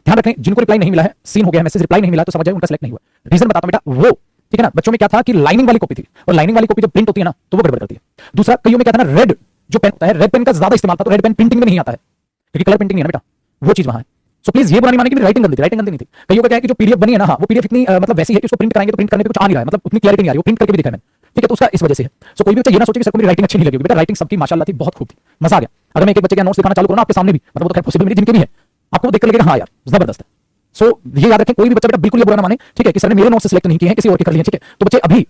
ध्यान रखें, जिनको रिप्लाई नहीं मिला है, सीन हो गया है, मैसेज रिप्लाई नहीं मिला तो समझ जाए उनका सिलेक्ट नहीं हुआ। रीजन बताता हूं बेटा, वो ठीक है ना। बच्चों में क्या था कि लाइनिंग वाली कॉपी थी, और लाइनिंग वाली कॉपी जब प्रिंट होती है ना तो वो गड़बड़ करती है। दूसरा, कईयों में क्या था ना, रेड जो पेन होता है, रेड पेन का ज्यादा इस्तेमाल था, तो रेड पेन प्रिंटिंग में नहीं आता है क्योंकि कलर प्रिंटिंग नहीं है ना बेटा, वो चीज वहां है। सो प्लीज ये बुरा नहीं माने कि राइटिंग गंदी थी, राइटिंग गंदी नहीं थी। कईयों का क्या है कि जो पीडीएफ बनी है ना, वो पीडीएफ इतनी मतलब वैसी है कि उसको प्रिंट कराएंगे तो प्रिंट करने पे कुछ आ नहीं रहा है, मतलब उतनी क्लैरिटी नहीं आ रही, वो प्रिंट करके भी दिखा है मैंने, ठीक है। तो उसका इस वजह से है। सो कोई भी बच्चा ये ना सोचे कि सर को मेरी राइटिंग अच्छी नहीं लगी। बेटा राइटिंग सबकी माशाल्लाह थी, बहुत खूब थी, मजा आ गया। अगर मैं एक बच्चे का नोट्स दिखाना चालू करूं ना आपके सामने भी, मतलब वो तो खैर पॉसिबल नहीं, जिनके भी है आपको देखकर लगेगा हाँ यार जबरदस्त है। सो ये याद रखें, कोई भी बच्चा बेटा बिल्कुल ये बुरा ना माने, ठीक है, कि सर ने मेरे नोट्स सिलेक्ट नहीं किए हैं, किसी और के कर लिए, ठीक है। तो बच्चे अभी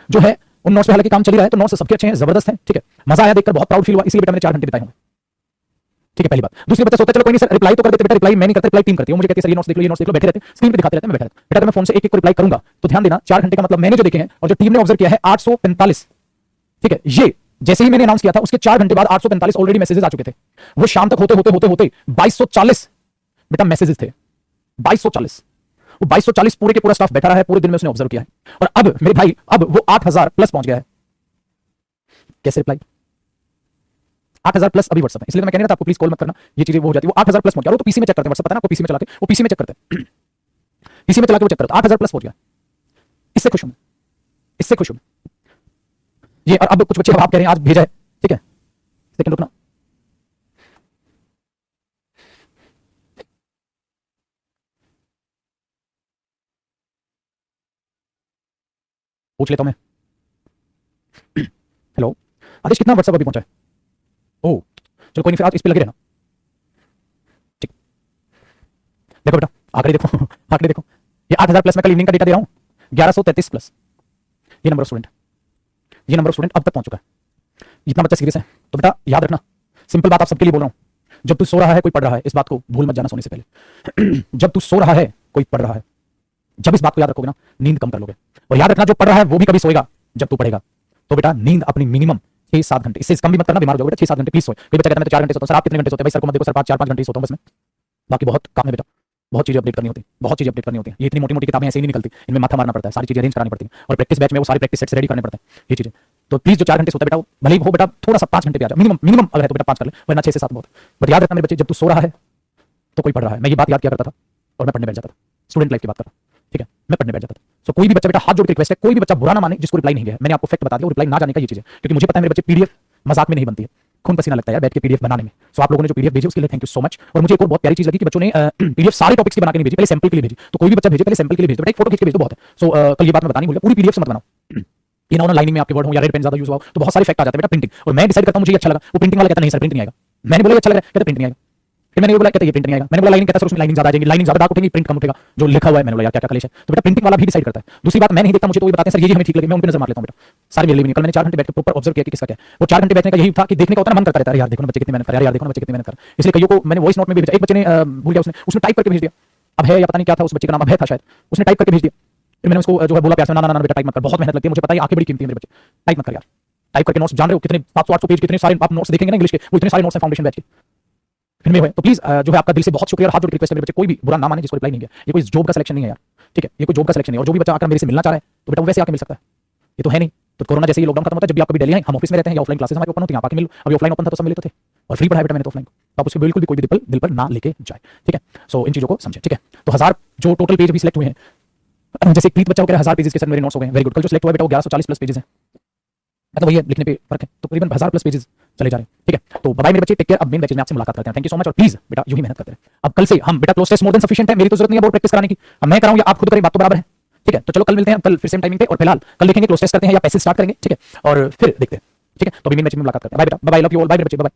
जो है उन नोट्स पे हालांकि काम चल रहा है, तो नोट्स सबके अच्छे हैं, जबरदस्त हैं, ठीक है। मजा आया देखकर, बहुत प्राउड फील हुआ, इसलिए बेटा मैंने 4 घंटे बिताए होंगे, ठीक है। पहली बात। दूसरी बच्चा सोचता चलो कोई नहीं सर रिप्लाई तो कर देते, बेटा रिप्लाई मैं नहीं करता, रिप्लाई टीम करती है। वो मुझे कहती है सर ये नोट्स देख लो, ये नोट्स देख लो, बैठे रहते स्क्रीन पे दिखाते रहते, मैं बैठा रहता। बेटा अगर मैं फोन से एक एक को रिप्लाई करूंगा तो ध्यान देना 4 घंटे का मतलब मैंने जो देखे हैं और जो टीम ने ऑब्जर्व किया है 845, ठीक है, ये जैसे ही मैंने अनाउंस किया था उसके 4 घंटे बाद 845 ऑलरेडी मैसेजेस आ चुके थे। वो शाम तक होते होते होते होते 2240 बेटा मैसेजेस थे, 2240। वो 2240 पूरे के पूरा स्टाफ बैठा रहा है, पूरे दिन में उसने ऑब्जर्व किया है, और अब मेरे भाई अब वो 8000 प्लस पहुंच गया है। कैसे रिप्लाई? 8000 प्लस अभी व्हाट्सएप है, इसलिए मैं कह नहीं था आपको प्लीज कॉल मत करना, ये चीजें वो हो जाती है। वो 8000 प्लस पहुंच गया, वो तो पीसी में चेक करते हैं, व्हाट्सएप पता है ना आपको, पीसी में चला के वो पीसी में चेक करते हैं पीसी में चला के वो चेक करते हैं, 8000 प्लस पहुंच गया। इससे खुश हूं, इससे खुश हूं ये। और अब कुछ बच्चे आप कह रहे हैं आज भेजा है, ठीक है, सेकंड रुकना। पूछ लेता हूं मैं। हेलो आदेश, कितना व्हाट्सएप अभी पहुंचा है? ओह चलो कोई नहीं, फिर आज इस पे लगे रहना। ठीक, देखो बेटा आंकड़े देखो आंकड़े देखो, ये 8000 प्लस मैं कल इवनिंग का डेटा दे रहा हूं, 1133 प्लस ये नंबर ऑफ स्टूडेंट, ये नंबर ऑफ स्टूडेंट अब तक पहुंच चुका है। इतना बच्चा सीरियस है तो बेटा याद रखना, सिंपल बात आप सबके लिए बोल रहा हूं, जब तू सो रहा है कोई पढ़ रहा है, इस बात को भूल मत जाना सोने से पहले जब तू सो रहा है कोई पढ़ रहा है, जब इस बात को याद रखोगे ना नींद कम कर लोगे। और याद रखना जो पढ़ रहा है वो भी कभी सोएगा जब तू पढ़ेगा, तो बेटा नींद अपनी मिनिमम 6-7 घंटे, इससे कम भी मत करना, बीमार हो जाओगे बेटा। 6-7 घंटे प्लीज सोए। कोई बच्चा कहता है मैं तो 4 घंटे सोता हूं, सर आप कितने घंटे सोते हैं? भाई सर को मत देखो, सर 5-4-5 घंटे सोता हूं बस मैं, बाकी बहुत काम है बेटा, बहुत चीजें अपडेट करनी होती है, बहुत चीजें अपडेट करनी होती है। ये इतनी मोटी मोटी किताबें ऐसे ही नहीं निकलती, इनमें माथा मारना पड़ता है, सारी चीजें अरेंज करानी पड़ती है, और प्रैक्टिस बैच में वो सारे प्रैक्टिस सेट्स रेडी करने पड़ते हैं ये चीजें। तो प्लीज जो 4 घंटे सोता है बेटा, भले ही हो बेटा थोड़ा सा 5 घंटे पे आ जाओ, मिनिमम मिनिमम अगर है तो बेटा 5 कर ले, वरना 6 से 7 बहुत। बट याद रखना मेरे बच्चे, जब तू सो रहा है तो कोई पढ़ रहा है। मैं ये बात याद किया करता था और मैं पढ़ने बैठ जाता था, स्टूडेंट लाइफ की बात कर रहा हूं, ठीक है, मैं पढ़ने बैठ जाता था। सो कोई भी बच्चा बेटा हाथ जोड़ के रिक्वेस्ट है, कोई भी बच्चा बुरा ना माने जिसको रिप्लाई नहीं गया, मैंने आपको फैक्ट बता दिया, रिप्लाई ना जाने का ये चीज है, क्योंकि मुझे पता है मेरे बच्चे पीडीएफ मजाक में नहीं बनती है, खून पसीना लगता है यार बैठ के पीडीएफ बनाने में। सो आप लोगों ने जो पीडीएफ भेजी उसके लिए थैंक यू सो मच। और मुझे एक और बहुत प्यारी चीज लगी कि बच्चों ने पीडीएफ सारे टॉपिक्स की बना के नहीं भेजी, पहले सैंपल के लिए भेजी। तो कोई भी बच्चा भेजे पहले सैंपल के लिए भेज दो बेटा, एक फोटो खींच के भेज दो, बहुत है। सो कल ये बात मैं बतानी भूल गया, पूरी पीडीएफ से मत बनाओ, ये ना लाइनिंग में आपके वर्ड हो या रेड पेन ज्यादा यूज हो तो बहुत सारे फैक्ट आ जाते हैं बेटा। प्रिंटिंग, और मैं डिसाइड करता हूं मुझे अच्छा लगा, वो प्रिंटिंग वाला कहता नहीं सर प्रिंट नहीं आएगा, मैंने बोला अच्छा लग रहा है, कहता प्रिंट नहीं आएगा, फिर मैंने बोला कहता ये प्रिंट नहीं आएगा, मैंने बोला लाइनिंग, कहता सर उसमें लाइनिंग ज्यादा आ जाएगी, लाइनिंग ज्यादा डार्क उठेगी, प्रिंट कम उठेगा जो लिखा हुआ है। मैंने बोला यार क्या क्या कलेश है, तो बेटा प्रिंटिंग वाला भी डिसाइड करता है। दूसरी बात मैं नहीं देखता, मुझे तो ये बताते हैं सर ये हमें ठीक लगे, मैं उन पे नजर मार लेता हूं बेटा, सारी मेरे लिए नहीं। कल मैंने 4 घंटे बैठ के प्रॉपर ऑब्जर्व किया कि किसका क्या है। वो 4 घंटे बैठने का यही था कि देखने का होता है, मन करता रहता है यार देखो ना बच्चे कितनी मेहनत कर रहे हैं, यार देखो ना बच्चे कितनी मेहनत कर रहे हैं। इसलिए कईयों को मैंने वॉइस नोट में भी भेजा, एक बच्चे ने भूल गया, उसने टाइप करके भेज दिया, अब है या पता नहीं क्या था उस बच्चे का नाम, अब है था शायद, उसने टाइप करके भेज दिया। फिर मैंने उसको जो है बोला प्यार से, ना ना ना बेटा टाइप मत कर, बहुत मेहनत लगती है, मुझे पता है आंखें बड़ी कीमती है मेरे बच्चे, टाइप मत कर यार, टाइप करके नोट्स जान रहे हो कितने 700-800 पेज कितने सारे आप नोट्स देखेंगे ना इंग्लिश के, वो इतने सारे नोट्स हैं फाउंडेशन बैच के फिर में हुए। तो प्लीज जो है आपका दिल से बहुत शुक्रिया, हाथ जोड़ के रिक्वेस्ट है मेरे बच्चे, कोई भी बुरा ना माने जिसको रिप्लाई नहीं किया, ये कोई जॉब का सिलेक्शन नहीं है यार, ठीक है, ये कोई जॉब का सिलेक्शन नहीं है। और जो भी बच्चा आकर मेरे से मिलना चाह रहा है तो बेटा वो वैसे आके मिल सकता है, ये तो है नहीं। तो कोरोना जैसे ही लॉकडाउन खत्म होता है, जब भी आप कभी दिल्ली आए, हम ऑफिस में रहते हैं या ऑफलाइन क्लासेस हमारी ओपन होती हैं, आप आके मिलो। अभी ऑफलाइन ओपन था तो सब मिले तो थे, और फ्री पढ़ाया बेटा मैंने तो ऑफलाइन को, तो आप उसको बिल्कुल भी कोई भी दिल पर ना लेके जाए, ठीक है। सो इन चीजों को समझे, ठीक है। तो 1000 जो टोटल पेज भी सिलेक्ट हुए हैं, जैसे प्रीत बच्चा वगैरह 1000 पेजेस के साथ मेरे नोट्स हो गए, वेरी गुड। कल जो सिलेक्ट हुआ बेटा वो 1140 प्लस पेजेस हैं, मतलब वही है लिखने पे फर्क है, तो करीबन 1000 प्लस पेजेस चले जा रहे हैं, ठीक है। तो बाय मेरे बच्चे, टेक केयर। अब मेन बैचेज में आपसे मुलाकात करते हैं, थैंक यू सो मच। और प्लीज बेटा यूं ही मेहनत करते रहे। अब कल से हम बेटा close test more than sufficient है, मेरी तो जरूरत नहीं है बोर्ड प्रैक्टिस कराने की, अब मैं कराऊं या आप खुद करें बात तो बराबर है, ठीक है। तो चलो कल मिलते हैं, कल फिर सेम टाइमिंग पे, और फिलहाल कल देखेंगे क्लोज टेस्ट करते हैं या पैसेज स्टार्ट करेंगे, ठीक है, और फिर देखते हैं, ठीक है। तो अभी मेन बैच में मुलाकात करते हैं, बाय बेटा, bye, love you all, bye मेरे बच्चे, बाय।